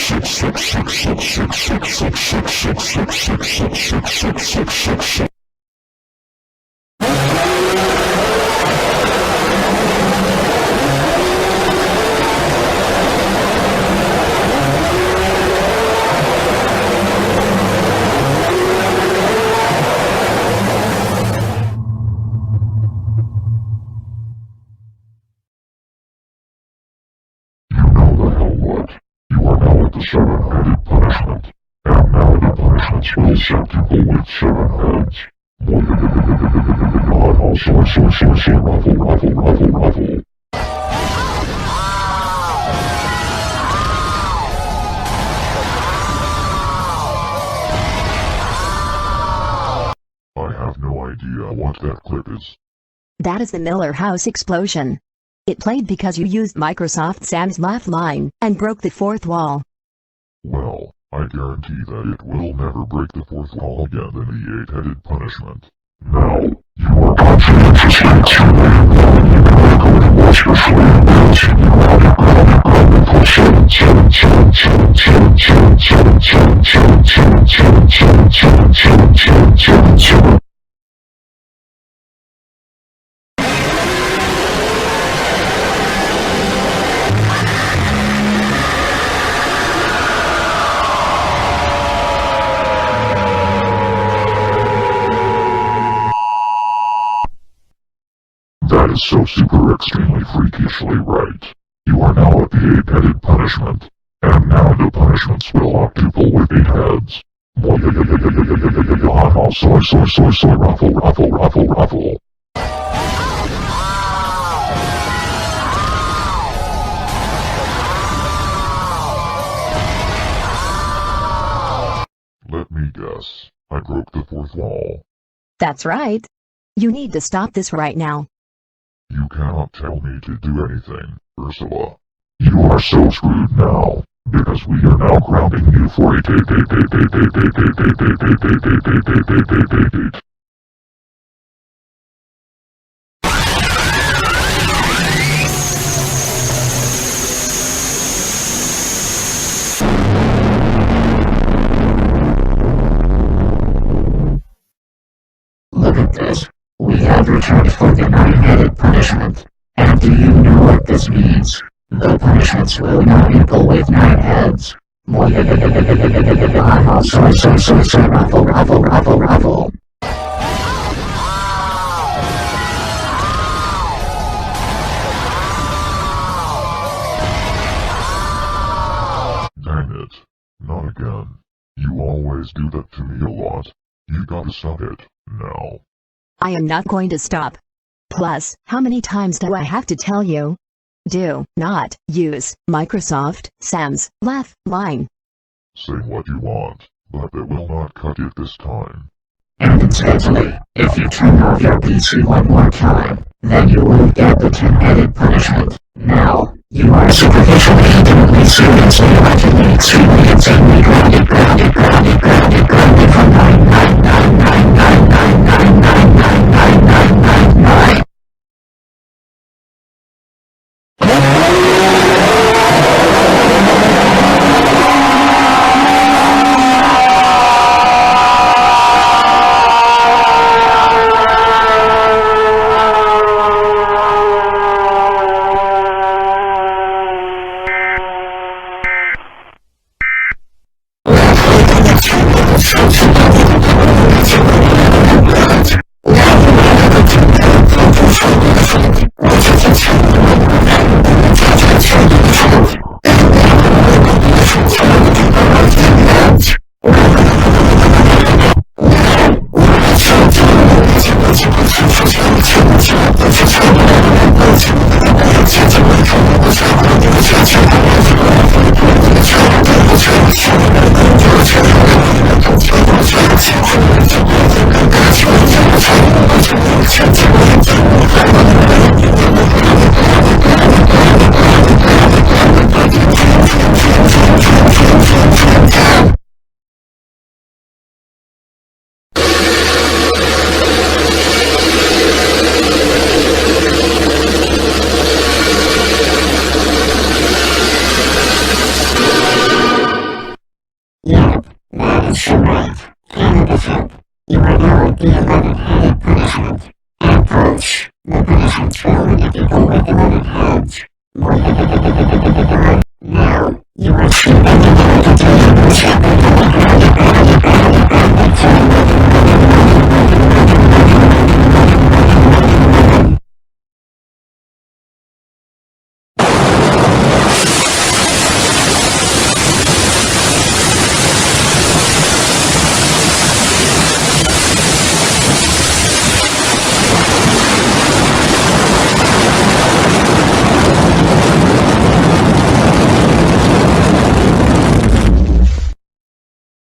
Level. I have no idea what that clip is. That is the Miller House explosion. It played because you used Microsoft Sam's laugh line and broke the 4th wall. Well, I guarantee that it will never break the fourth wall again in the eight-headed punishment. Now, you are conscientiously extremely important. You gotta go and wash your sweaty boots. You gotta for 7. That is so super extremely freakishly right. You are now at the eight-headed punishment. And now the punishments will lock people with 8 heads. Soy, ruffle. Let me guess. I broke the fourth wall. That's right. You need to stop this right now. You cannot tell me to do anything, Ursula. You are so screwed now, because we are now grounding you for a date. Look at this. We have returned for the 9-headed punishment. And do you know what this means? The punishments will not equal with 9 heads. Ruffle. Dang it. Not again. You always do that to me a lot. You gotta stop it, now. I am not going to stop. Plus, how many times do I have to tell you? Do not use Microsoft Sam's laugh line. Say what you want, but they will not cut it this time. And incidentally, if you turn off your PC one more time, then you will get the 10-headed punishment. Now, you are superficially, intimately, seriously, allegedly, extremely, insanely grounded from 999999999999999. Yep, that is so right. Taylor Bishop, you are now at the 11-headed punishment. And coach, the punishments will limit people with 11 heads. Now, you are still going to Taylor Bishop.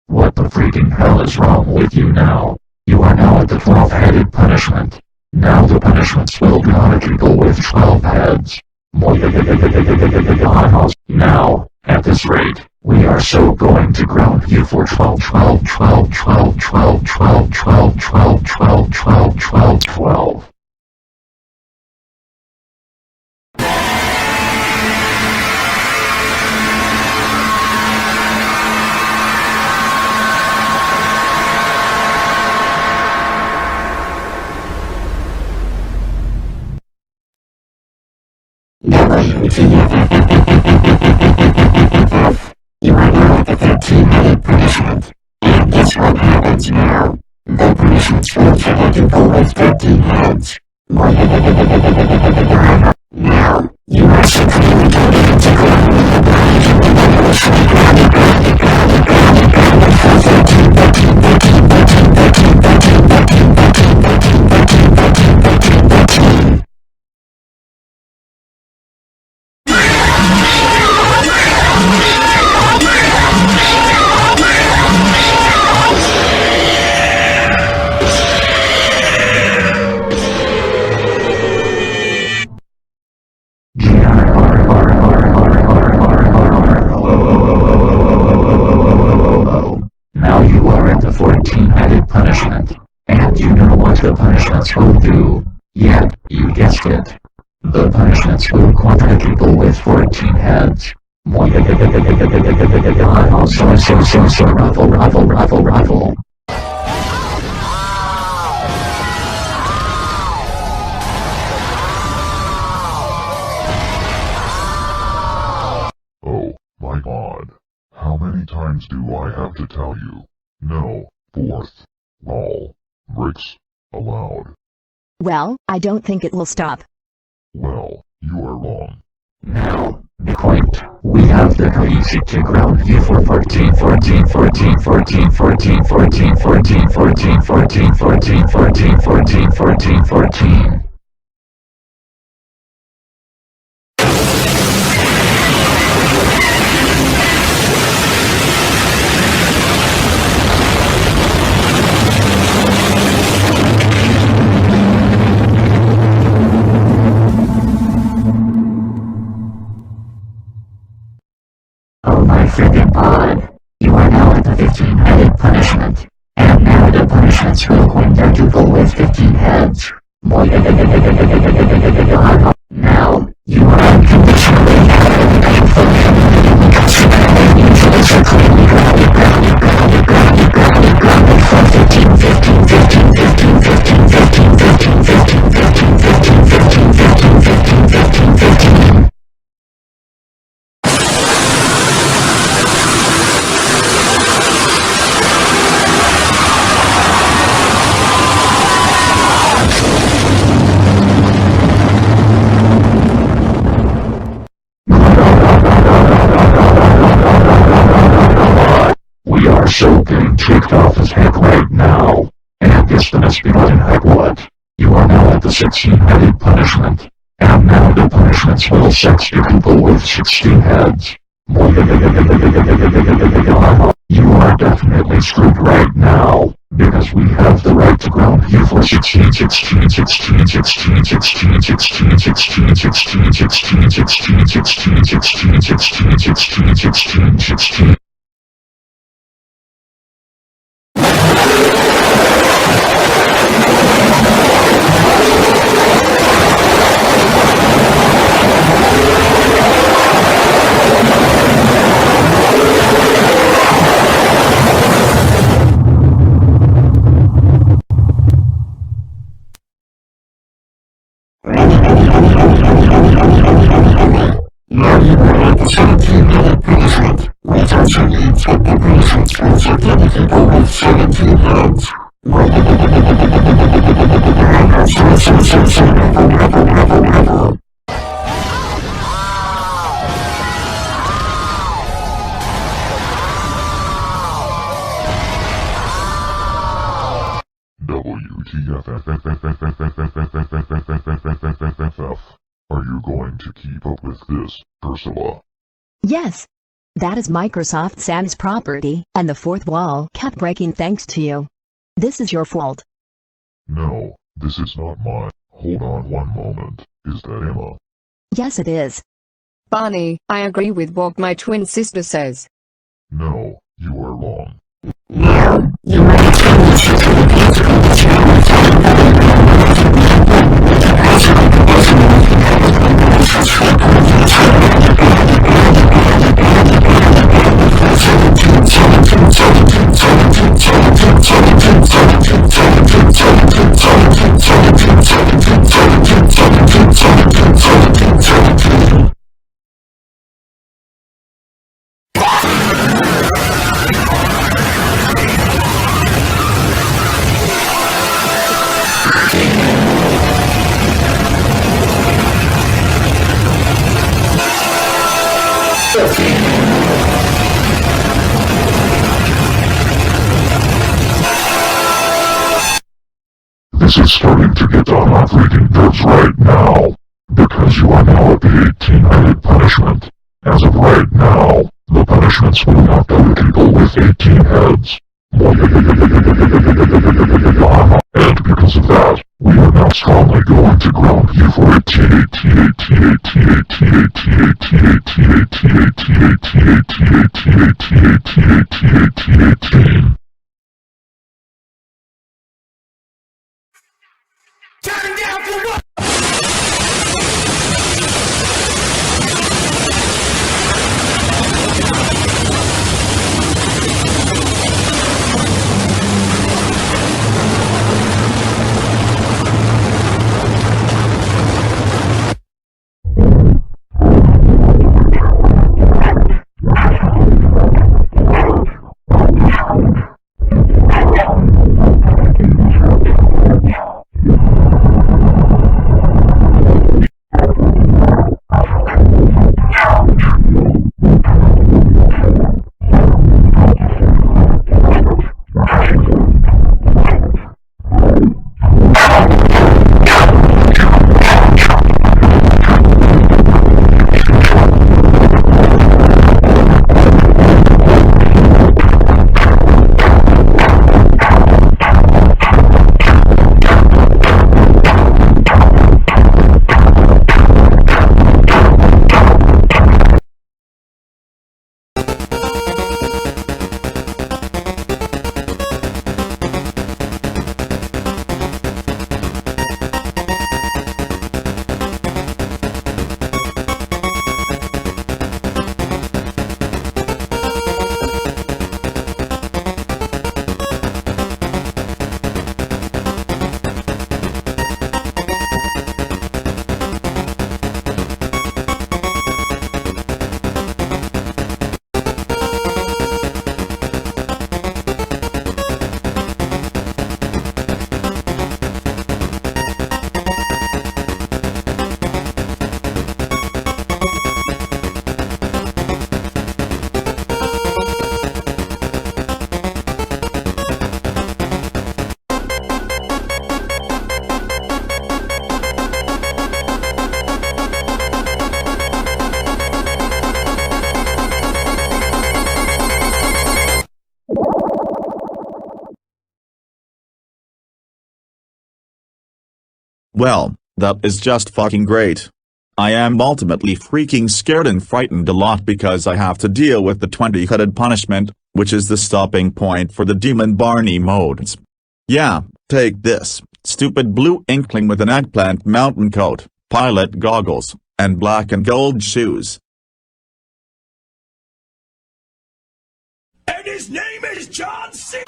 What the freaking hell is wrong with you now? You are now at the 12-headed punishment. Now the punishments will be on people with 12 heads. Now, at this rate, We are so going to ground you for 12, 12, 12, 12, 12, 12, 12, 12, 12, 12, 12, 12. WTF. You are now at the 13-headed punishment. And guess what happens now? The punishment's for the people with 13 heads. Now, you are supremely going to ground the body from the metal from ground for 13, 13, 13, 13, 13, 13, 13, 13, 13, 13, 13, 13, 13. Now you are at the 14-headed punishment, and you know what the punishments will do. Yep, you guessed it. The punishments will corner people with 14 heads. Raffle. Oh, my God. How many times do I have to tell you? No, fourth. Lol. Bricks. Allowed. Well, I don't think it will stop. Well, you are wrong. Now, be quiet. We have the courtesy to ground you for 14, 14, 14, 14, 14, 14, 14, 14, 14, 14, 14, 14, 14, 14. Oh my friggin' pod. You are now at the 15-headed punishment. And now the punishments will corner people with 15 heads. Now, you are unconditionally for 15, 15, 15, 15, 15, 15, 15, 15, 15, 15, 15, 15, 15, 15, 15. We are so getting ticked off as heck right now. And guess the next big button heck what? You are now at the 16-headed punishment. And now the punishments will sex you people with 16 heads. You are definitely screwed right now. Because we have the right to ground you for 16, 16, 16, 16, 16, 16, 16, 16, 16, 16, 16, 16, 16, 16, 16, 16. Now you are at the 17-headed punishment, which also means that the punishments will check any people with 17 heads. Raffle. WTF. Are you going to keep up with this, Ursula? Yes. That is Microsoft Sam's property, and the fourth wall kept breaking thanks to you. This is your fault. No, this is not mine. Hold on one moment. Is that Emma? Yes, it is. Barney, I agree with what my twin sister says. No, you are wrong. Now, you might change to the page of the channel This is starting to get on my freaking nerves right now, because you are now at the 18-minute punishment. As of right now, the punishments will not go to people with 18 heads. And because of that, we are now strongly going to ground you for 18. Turn down for what? Well, that is just fucking great. I am ultimately freaking scared and frightened a lot because I have to deal with the 20-headed punishment, which is the stopping point for the Demon Barney modes. Yeah, take this, stupid blue inkling with an eggplant mountain coat, pilot goggles, and black and gold shoes. And his name is John C.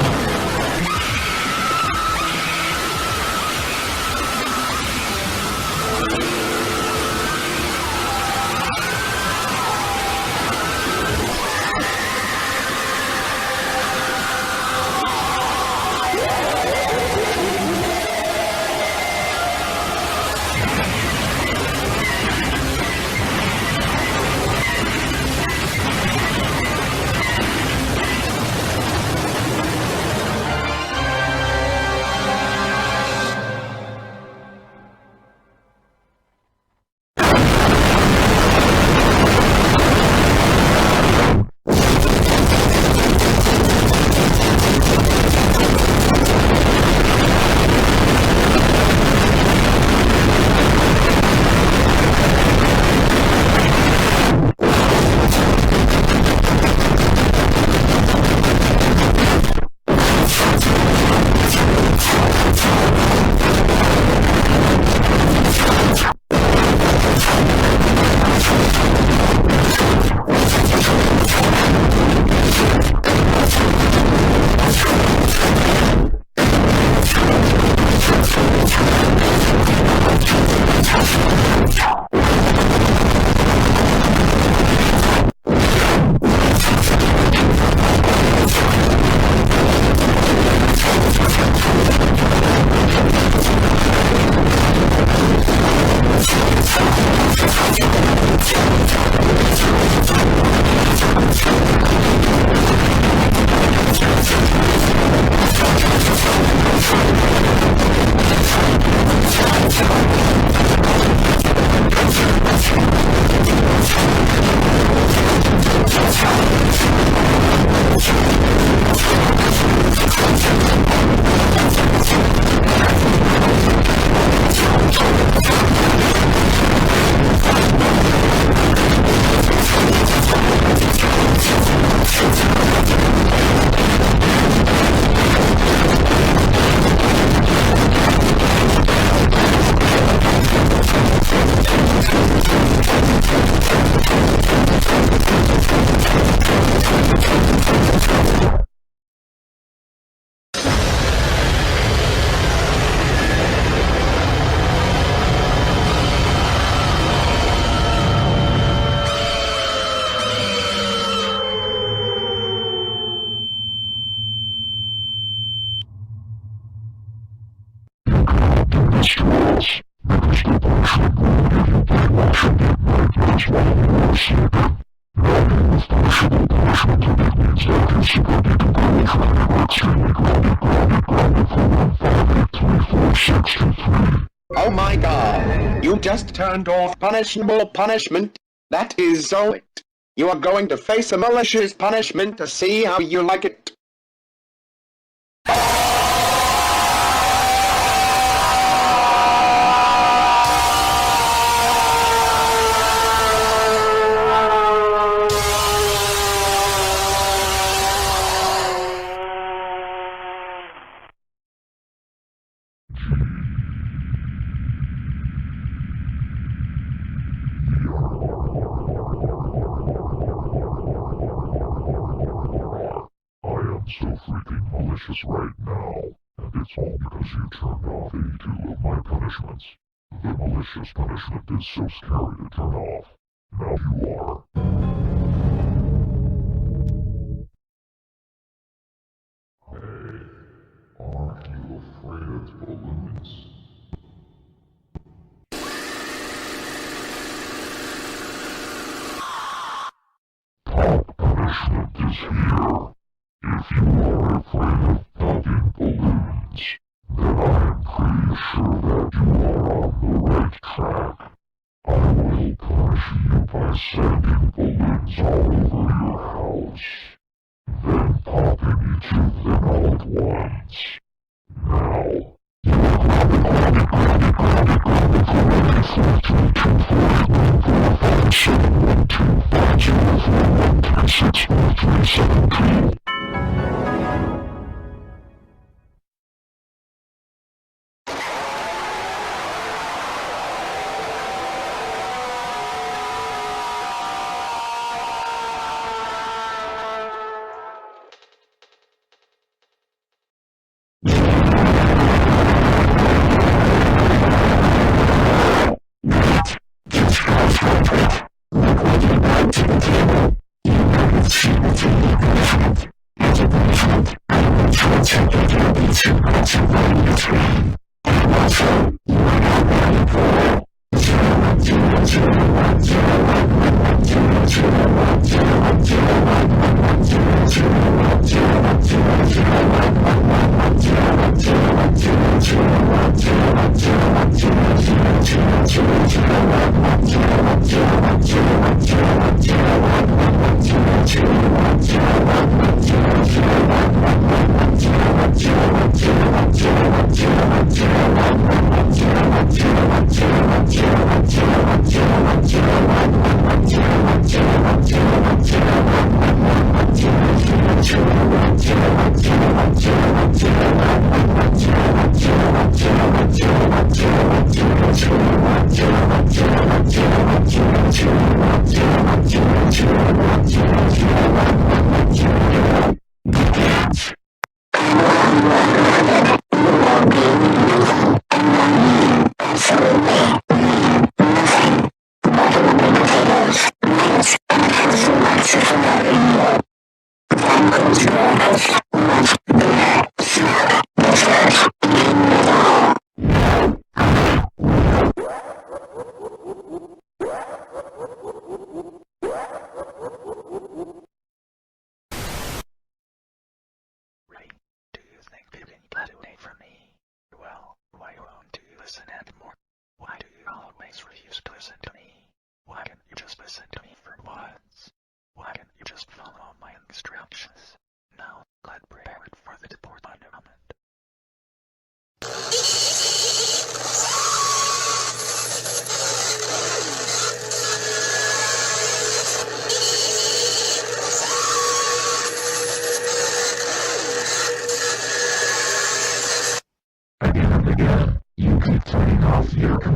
Mr. Ross, because the punishment we will give you brainwashing at night is while you are sleeping. Now you with punishable punishment to make means that your security to go with when you are extremely grounded for 1583463. Oh my god, you just turned off punishable punishment? That is so it. You are going to face a malicious punishment to see how you like it. So freaking malicious right now, and it's all because you turned off 82 of my punishments. The malicious punishment is so scary to turn off. Now you are. Hey, aren't you afraid of balloons? Top punishment is here. If you are afraid of popping balloons, then I am pretty sure that you are on the right track. I will punish you by sending balloons all over your house, then popping each of them all at once. Now, you are grounded for 1,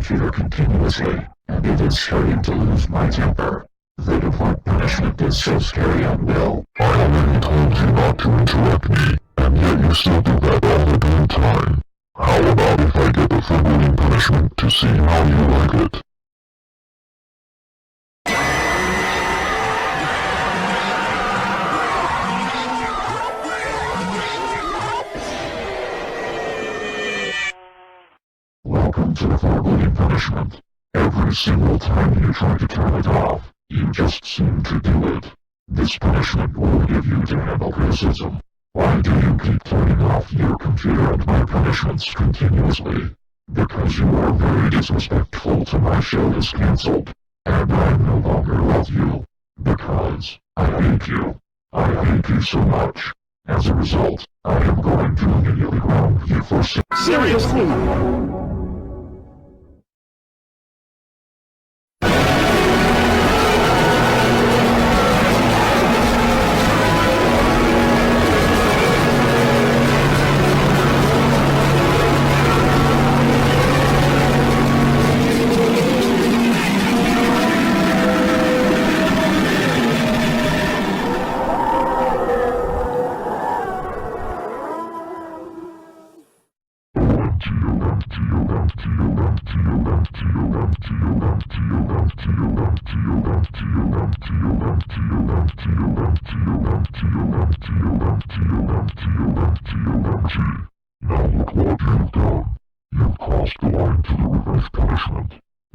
computer continuously, and it is starting to lose my temper. The default punishment is so scary and will. I already told you not to interrupt me, and yet you still do that all the damn time. How about if I get the forbidden punishment to see how you like it? Welcome to the foreboding punishment. Every single time you try to turn it off, you just seem to do it. This punishment will give you to handle criticism. Why do you keep turning off your computer and my punishments continuously? Because you are very disrespectful to my show is cancelled, and I no longer love you. Because I hate you. I hate you so much. As a result, I am going to immediately ground you for Seriously? Now look what you've done. You've crossed the line to the revenge punishment.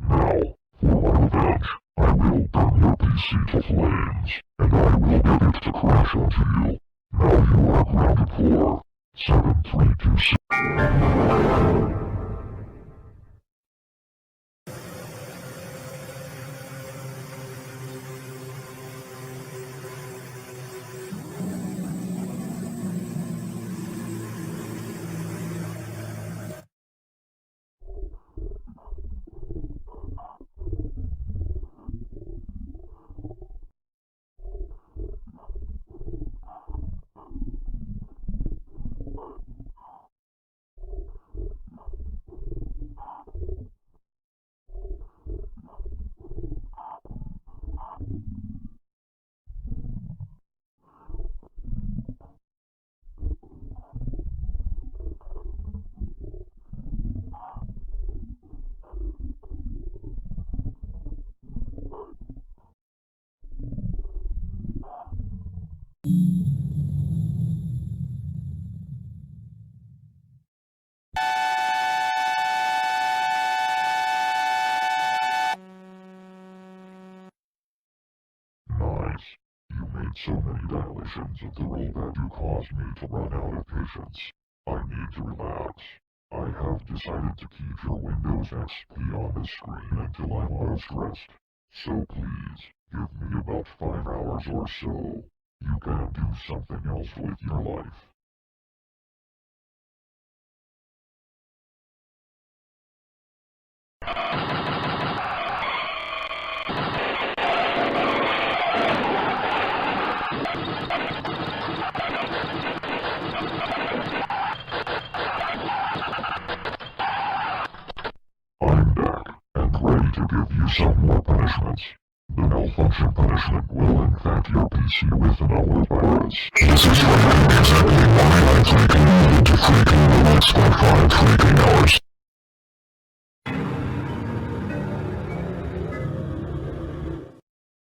Now, for my revenge, I will burn your PC to flames, and I will get it to crash onto you. Now you are grounded for 7326. You made so many dilations of the roll that you caused me to run out of patience. I need to relax. I have decided to keep your Windows XP on the screen until I'm auto-stressed. So please, give me about 5 hours or so. You can do something else with your life. I'm back, and ready to give you some more punishments. The malfunction punishment will infect your PC with an malware virus. This is exactly why I freaking needed to freaking relax for 5 freaking hours.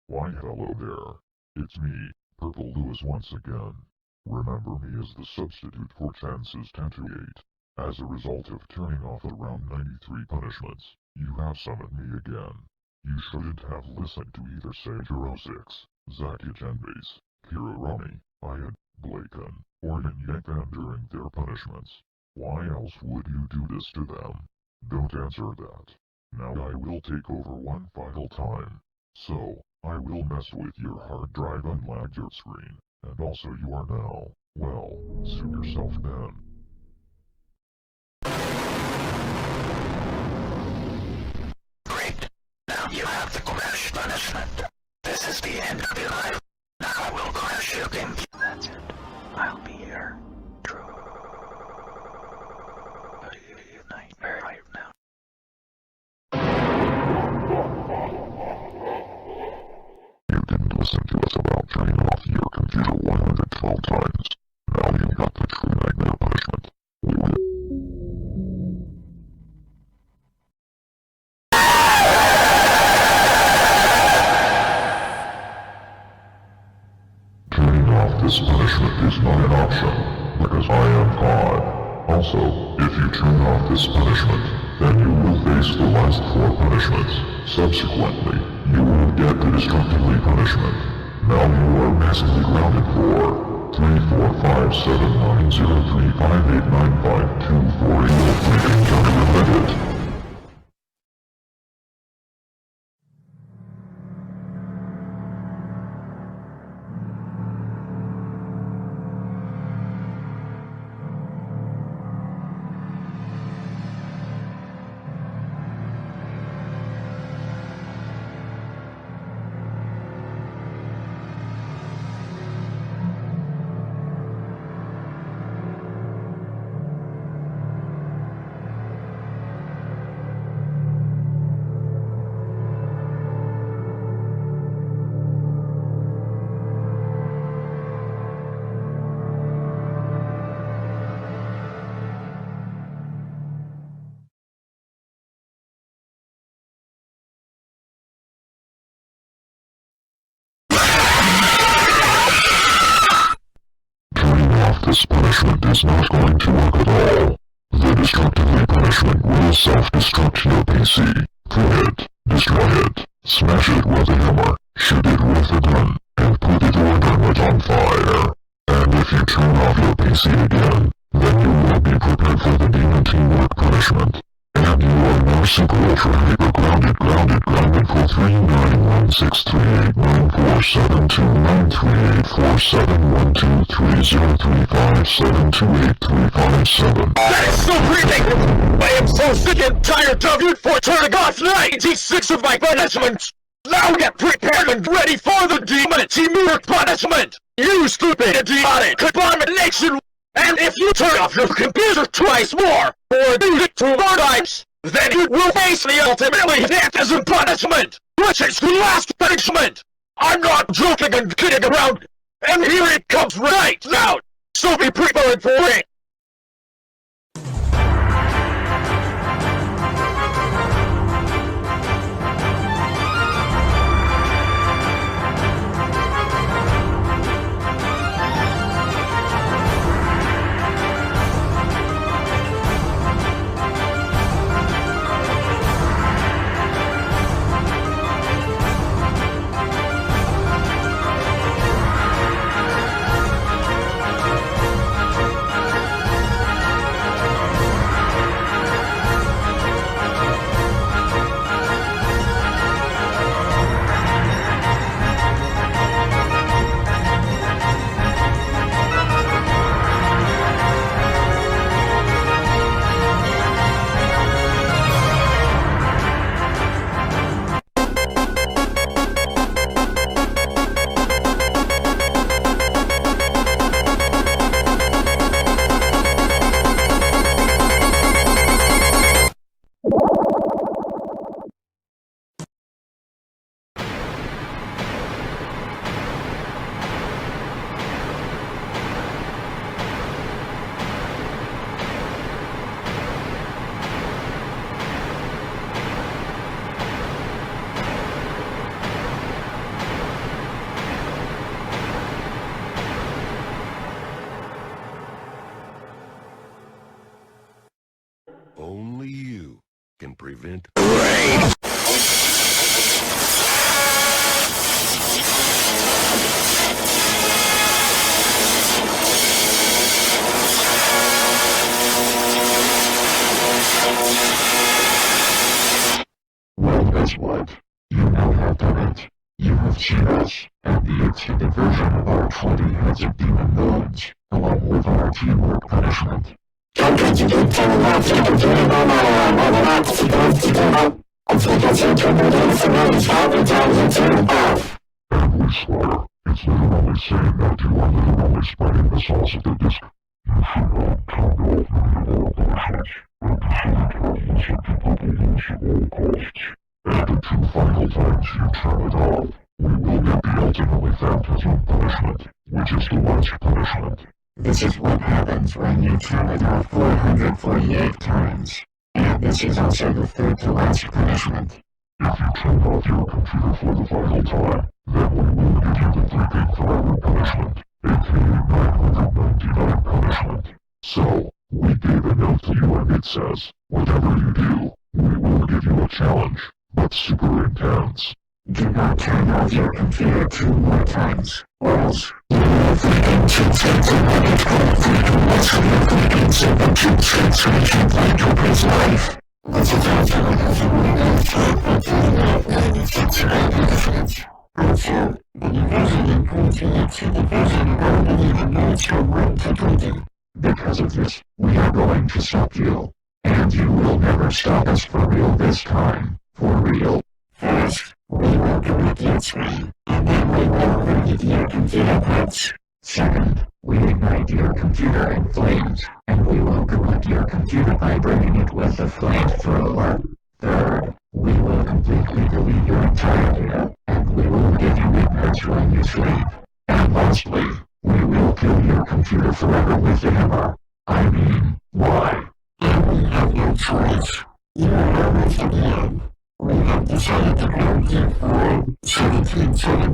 Why hello there. It's me, Purple Lewis once again. Remember me as the substitute for chances 10 to 8. As a result of turning off around 93 punishments, you have summoned me again. You shouldn't have listened to either Sage06, ZakiTenbase, Kirarami, Ayad, Blaken, or Yankan during their punishments. Why else would you do this to them? Don't answer that. Now I will take over one final time. So, I will mess with your hard drive and lag your screen, and also you are now, well, sue yourself then. Great. Now you have the crash punishment. This is the end of your life. Now I will crash your game. That's it. I'll be here. True. Good night. Right now. You didn't listen to us about turning off your computer 112 times. Now you got the true nightmare punishment. We will. Turning off this punishment is not an option, because I am God. Also, if you turn off this punishment, then you will face the last 4 punishments. Subsequently, you will get the destructively punishment. Now you are massively grounded for 3, 4, 5, 7, 9, 0, 3, 5, 8, 9, 5, 2, 4, 8, 3, counter-limit. This punishment is not going to work at all. The destructively punishment will self-destruct your PC. Kill it, destroy it, smash it with a hammer, shoot it with a gun, and put it or burn it on fire. And if you turn off your PC again, then you will be prepared for the demon teamwork punishment. And you are now super ultra hyper grounded for 391638947293847123035728357. That is so ridiculous! I am so sick and tired of you for turning off 96 of my punishments! Now get prepared and ready for the demon teamwork punishment! You stupid idiotic abomination! And if you turn off your computer twice more, or do it 2 more times, then you will face the ultimately death as a punishment, which is the last punishment! I'm not joking and kidding around, and here it comes right now! So be prepared for it! Only you can prevent rain. Well, guess what? You now have done it. You have cheated us, and the extended version of our 20 heads of demon villains, along with our teamwork punishment. How could you keep turning off your computer no matter whether or not it's supposed to do it? It's because you turned it in so many every time you turn it off. Emily Slayer, it's literally saying that you are literally spreading the sauce of the disc. You should not turn off your punishments, and you shouldn't have listened to Purple Loose at all costs. And the 2 final times you turn it off, we will get the ultimately phantasm punishment, which is the last punishment. This is what happens when you turn it off 448 times. And this is also the 3rd to last punishment. If you turn off your computer for the final time, then we will give you the 3 big forever punishment, aka 999 punishment. So, we gave a note to you and it says, whatever you do, we will give you a challenge, but super intense. Do not turn off your computer 2 more times, or else you will freaking cheat and freaking watch your freaking super cheats like his life. Also, the new version includes reads to the version of already the notes from 1 to 20. Because of this, we are going to stop you. And you will never stop us for real this time. For real. First, we will correct your screen, and then we will overheat your computer parts. Second, we ignite your computer in flames, and we will correct your computer by burning it with a flamethrower. Third, we will completely delete your entire data, and we will give you ignorance when you sleep. And lastly, we will kill your computer forever with a hammer. I mean, why? And we have no choice. You are almost at the end. We have decided to ground you for 17.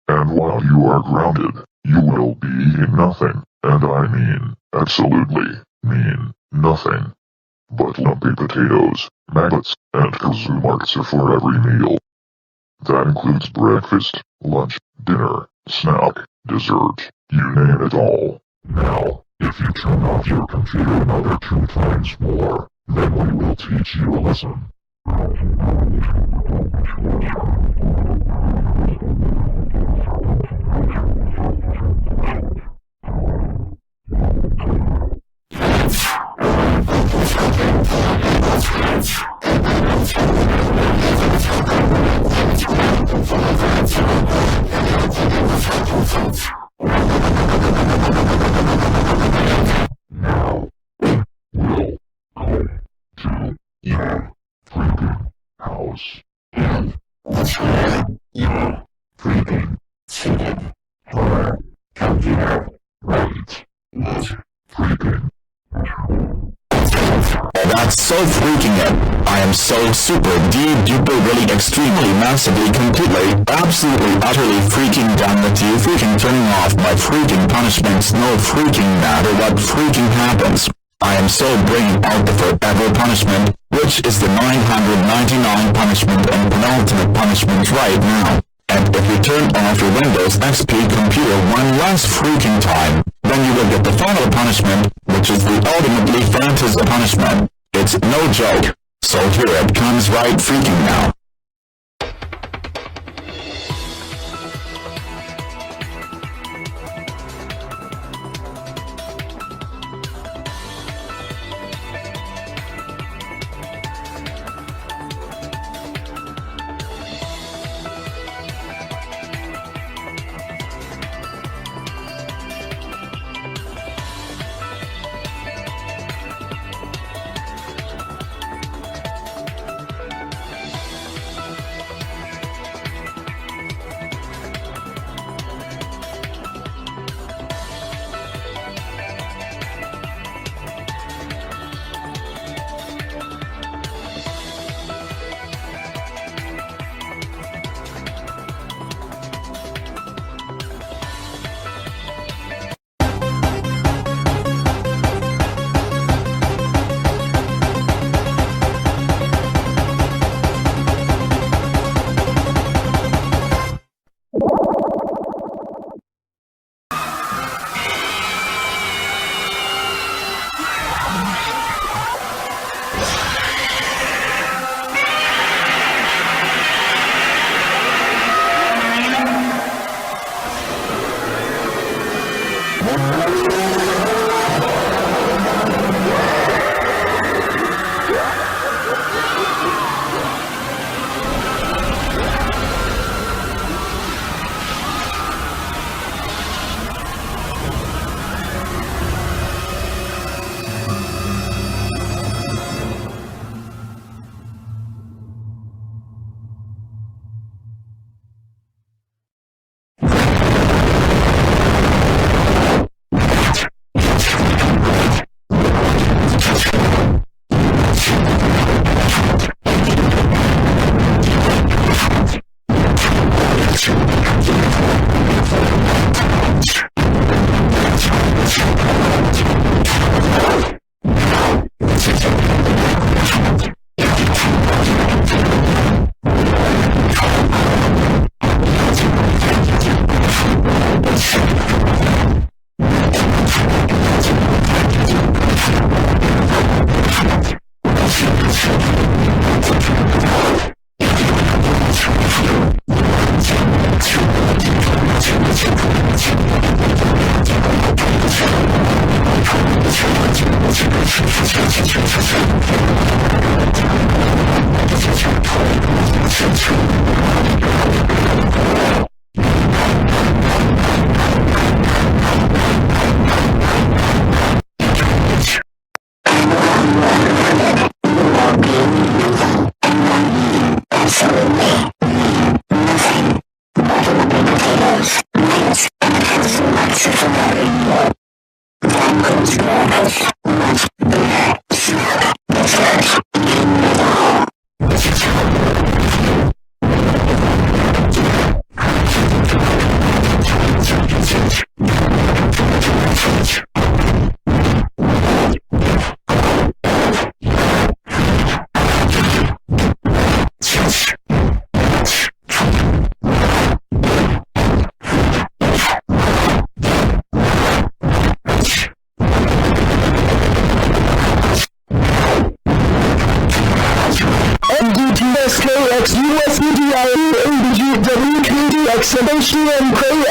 'And while you are grounded, you will be eating nothing, and I mean, absolutely, mean, nothing. But lumpy potatoes, maggots, and kazoo marks are for every meal. That includes breakfast, lunch, dinner, snack, dessert, you name it all. Now, if you turn off your computer another 2 times more, then we will teach you a lesson. Now, we'll go to your freaking house and destroy your freaking stupid horror computer right this freaking. That's so freaking it. I am so super duper really extremely massively completely absolutely utterly freaking done with you freaking turning off my freaking punishments no freaking matter what freaking happens. I am so bringing out the forever punishment, which is the 999 punishment and penultimate punishment right now. And if you turn off your Windows XP computer one last freaking time, then you will get the final punishment, which is the ultimately fantasy punishment. It's no joke. So here it comes right freaking now.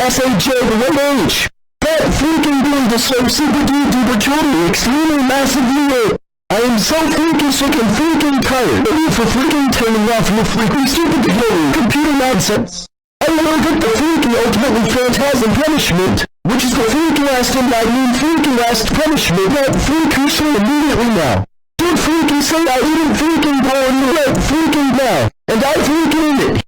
SHJ1H. That freaking being is so super duper totally extremely massively. I am so freaking sick and freaking tired of you for freaking turning off your freaking stupid computer nonsense. I will get the freaking ultimately phantasm punishment, which is the freaking last and I mean freaking last punishment that freaking so immediately now. Don't freaking say I didn't freaking go on the right freaking now, and I freaking did.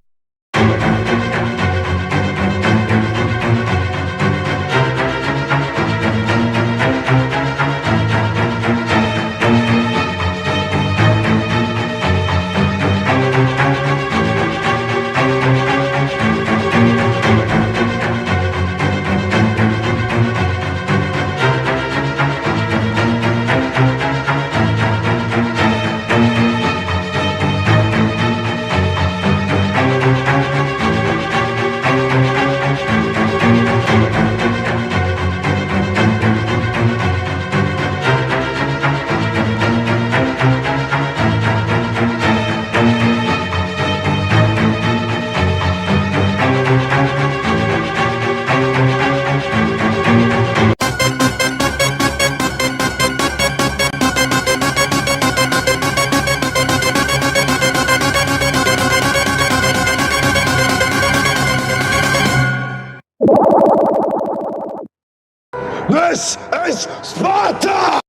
This is Sparta!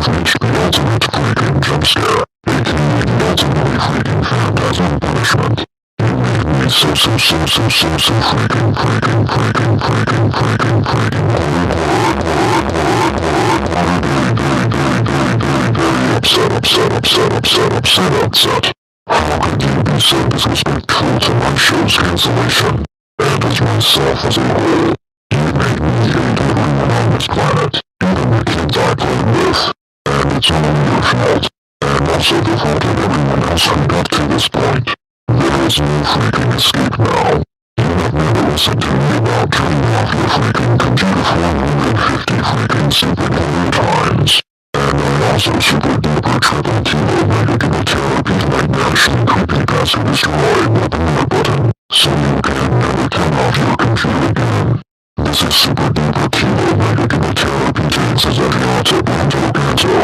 You've reached the ultimate freaking jump scare, aka the ultimately freaking phantasm punishment. You made me so freaking upset. How could you be so disrespectful to my show's cancellation, and as myself as a whole? You made me hate everyone on this planet, even the kids I played with, and it's all your fault, and also the fault of everyone else who got to this point. There is no freaking escape now. You have never listened to me about turning off your freaking computer 450 freaking stupid hundred times. And I also super duper triple kilo mega chemotherapy magnetically creepy past destroy weapon button, so you can never turn off your computer again. This is super duper kilo mega chemotherapy takes as a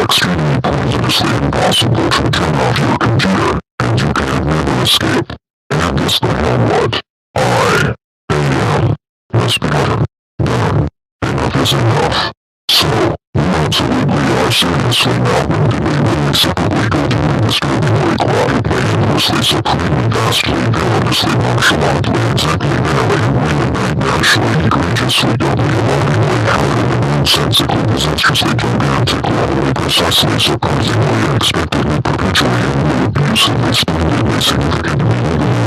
extremely poisonously impossible to turn off your computer, and you can never escape. And it's the hell what? I am SDYGOTN. Done. Enough is enough. So, absolutely are seriously now really separately go doing this criminally quadruply endlessly supremely vastly villainously nonchalantly exactly annihilatingly magnetically egregiously doubly alarmingly outwardly nonsensically disastrously gigantically utterly precisely surprisingly unexpectedly perpetuatingly abusively splendidly significantly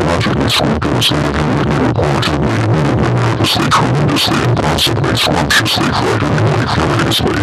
logically scrupulously revealingly reportedly nervously tremendously impossibly scrumptiously frighteningly furiously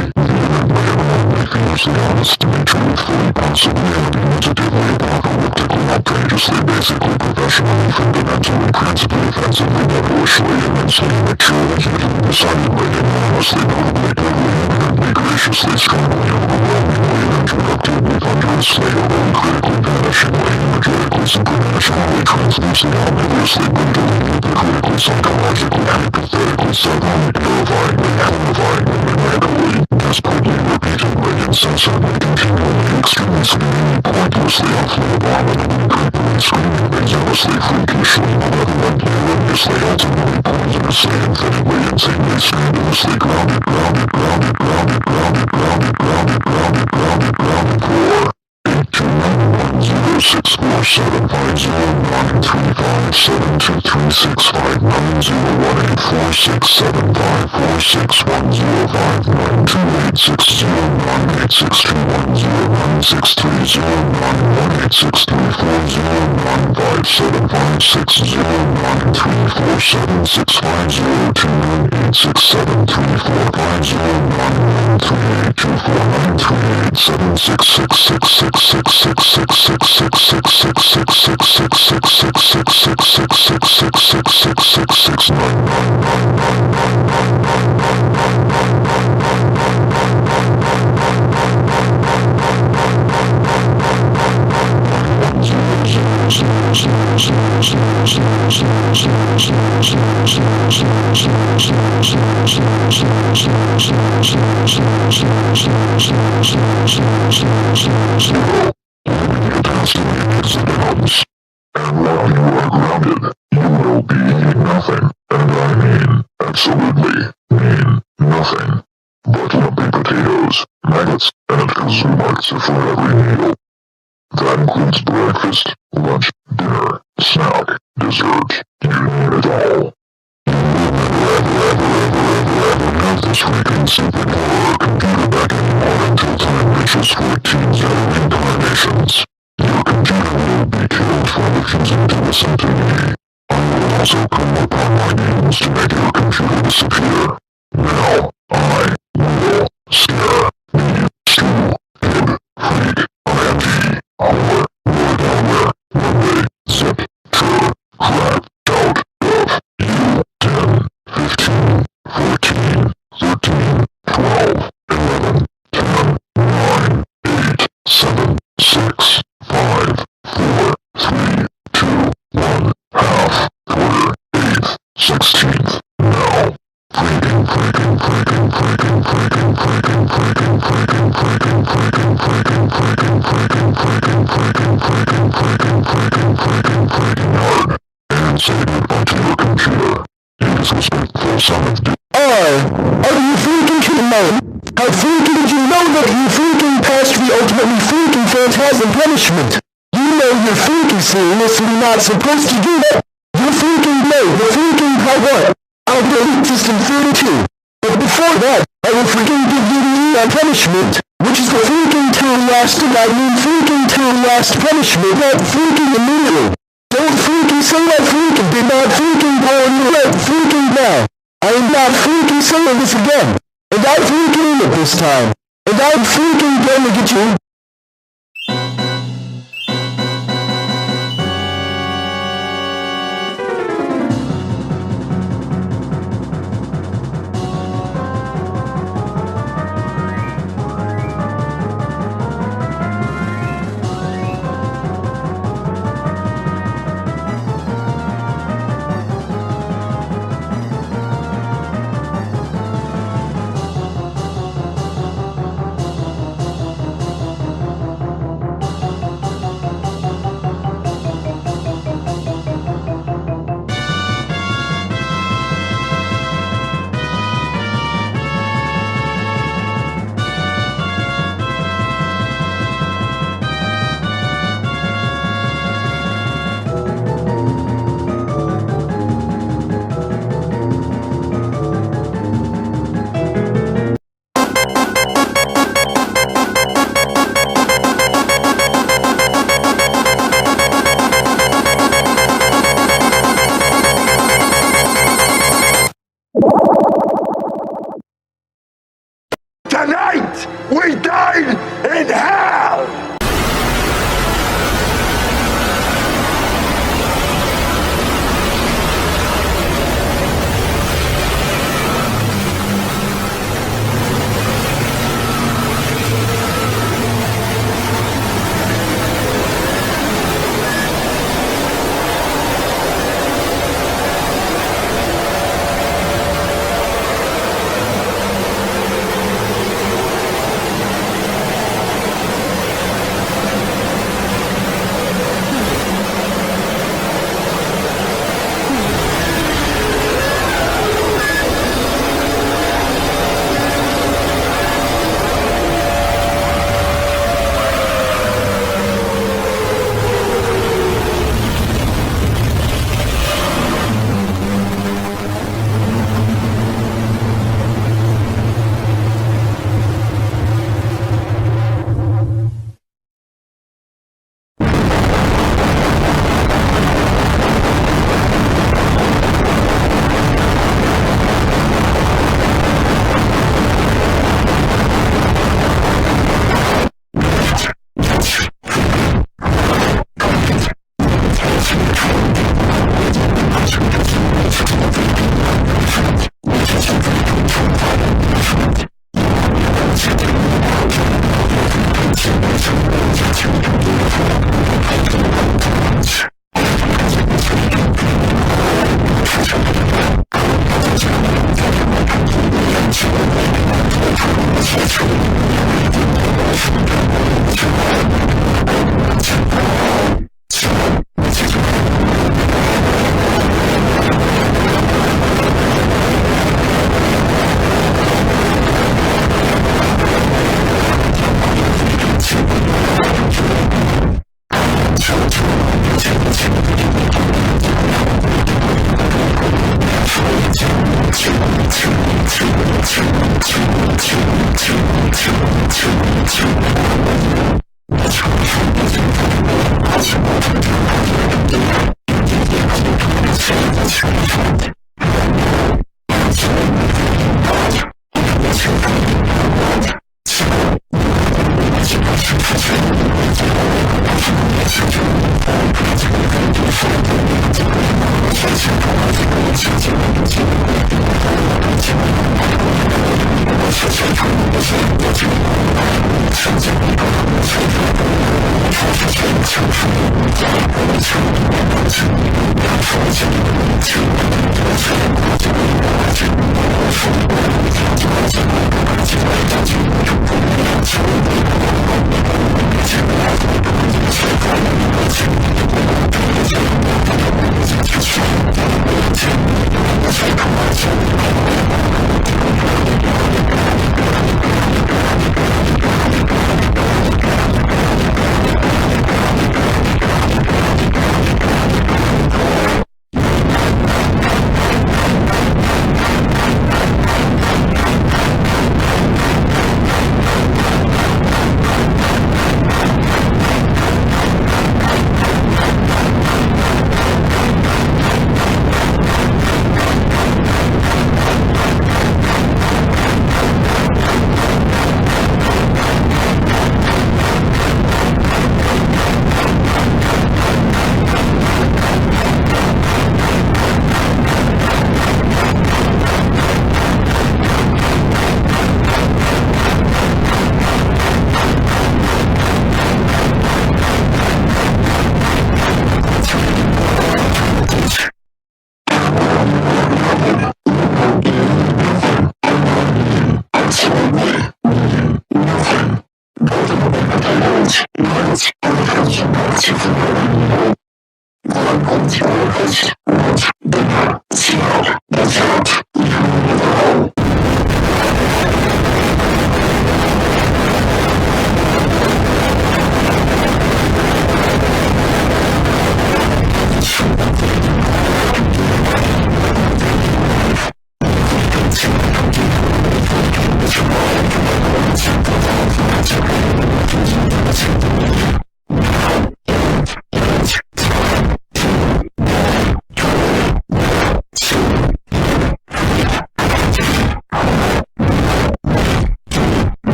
vehemently fiercely honestly truthfully possibly argumentatively apocalyptically outrageously basically professionally fundamentally principally offensively devilishly immensely maturely hugely decidedly enormously notably totally infinitely graciously strongly overwhelmingly uninterruptedly thunderously overly critically vanishingly energetically supranationally translucently omnivorously brutally ubiquitously psychologically hypothetically suddenly terrifyingly horrifyingly maniacally desperately repeatedly incessantly continually extremely seemingly pointlessly awfully abominably creepily screamingly zealously freakishly malevolently horrendously ultimately poisonously infinitely insanely scandalously grounded 14 Zeto incarnations. Your computer will be killed for refusing to listen to me. I will also come upon my means to make your computer disappear. Now, I will scare me stupid freak IMG hour nowhere Monday zip tur crap out of you 10 15 14 13 12 11 10 9 8 7 6 5 4 3 2 1 half quarter eighth 16th now freaking call me freaking phantasm punishment. You know you're freaking seriously not supposed to do that. You're freaking late. The freaking what? I'll delete system 32. But before that, I will freaking give you the Eon punishment, which is the freaking freaking punishment, not freaking immediately. Don't freaking say I freaking did not freaking go on your right freaking now. I am not freaking saying this again. And I freaking mean it this time. And I'm freaking gonna get you. Tonight, we dine in hell!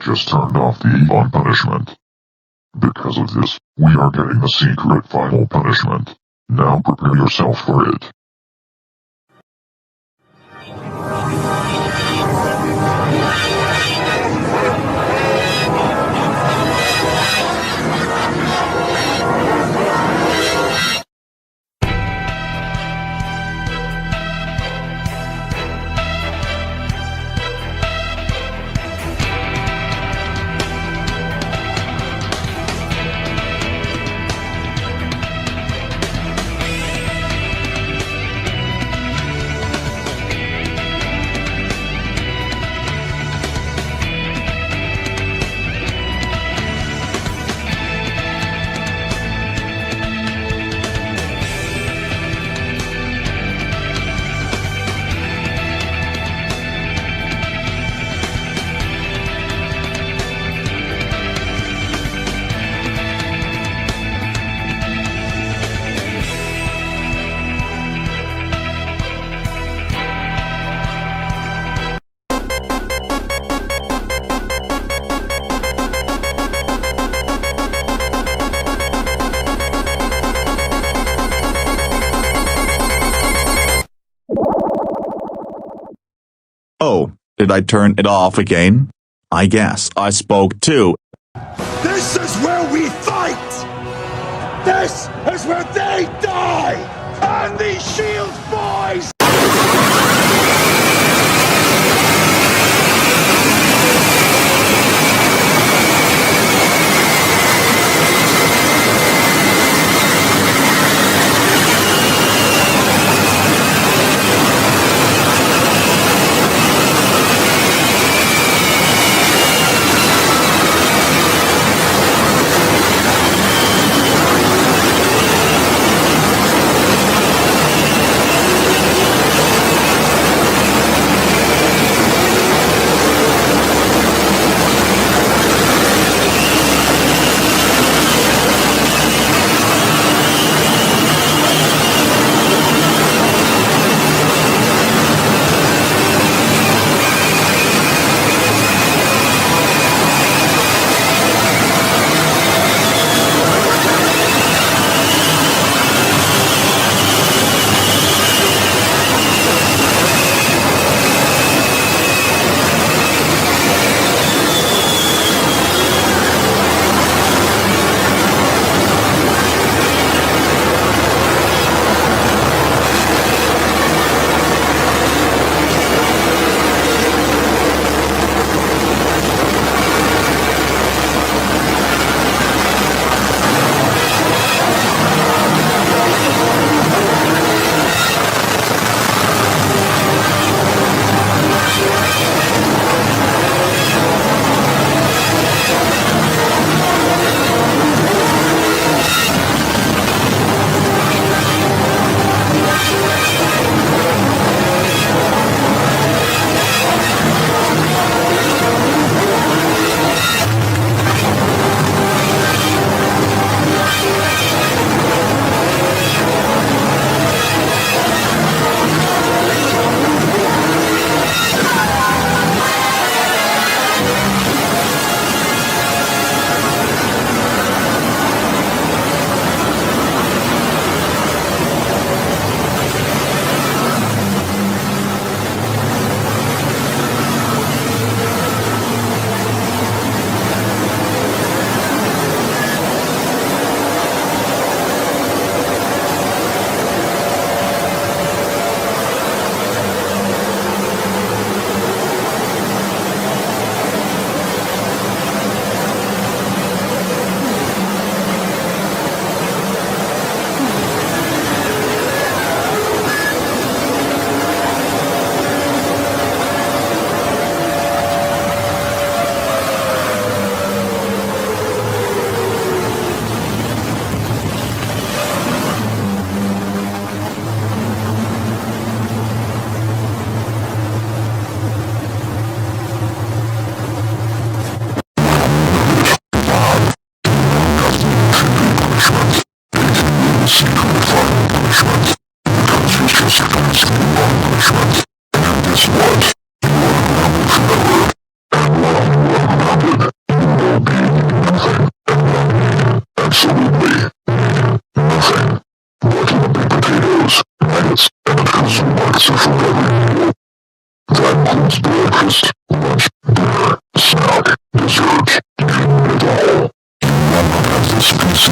Just turned off the on punishment. Because of this, we are getting the secret final punishment. Now prepare yourself for it. Oh, did I turn it off again? I guess I spoke too. This is where we fight! This is where they die! And these shields, boys!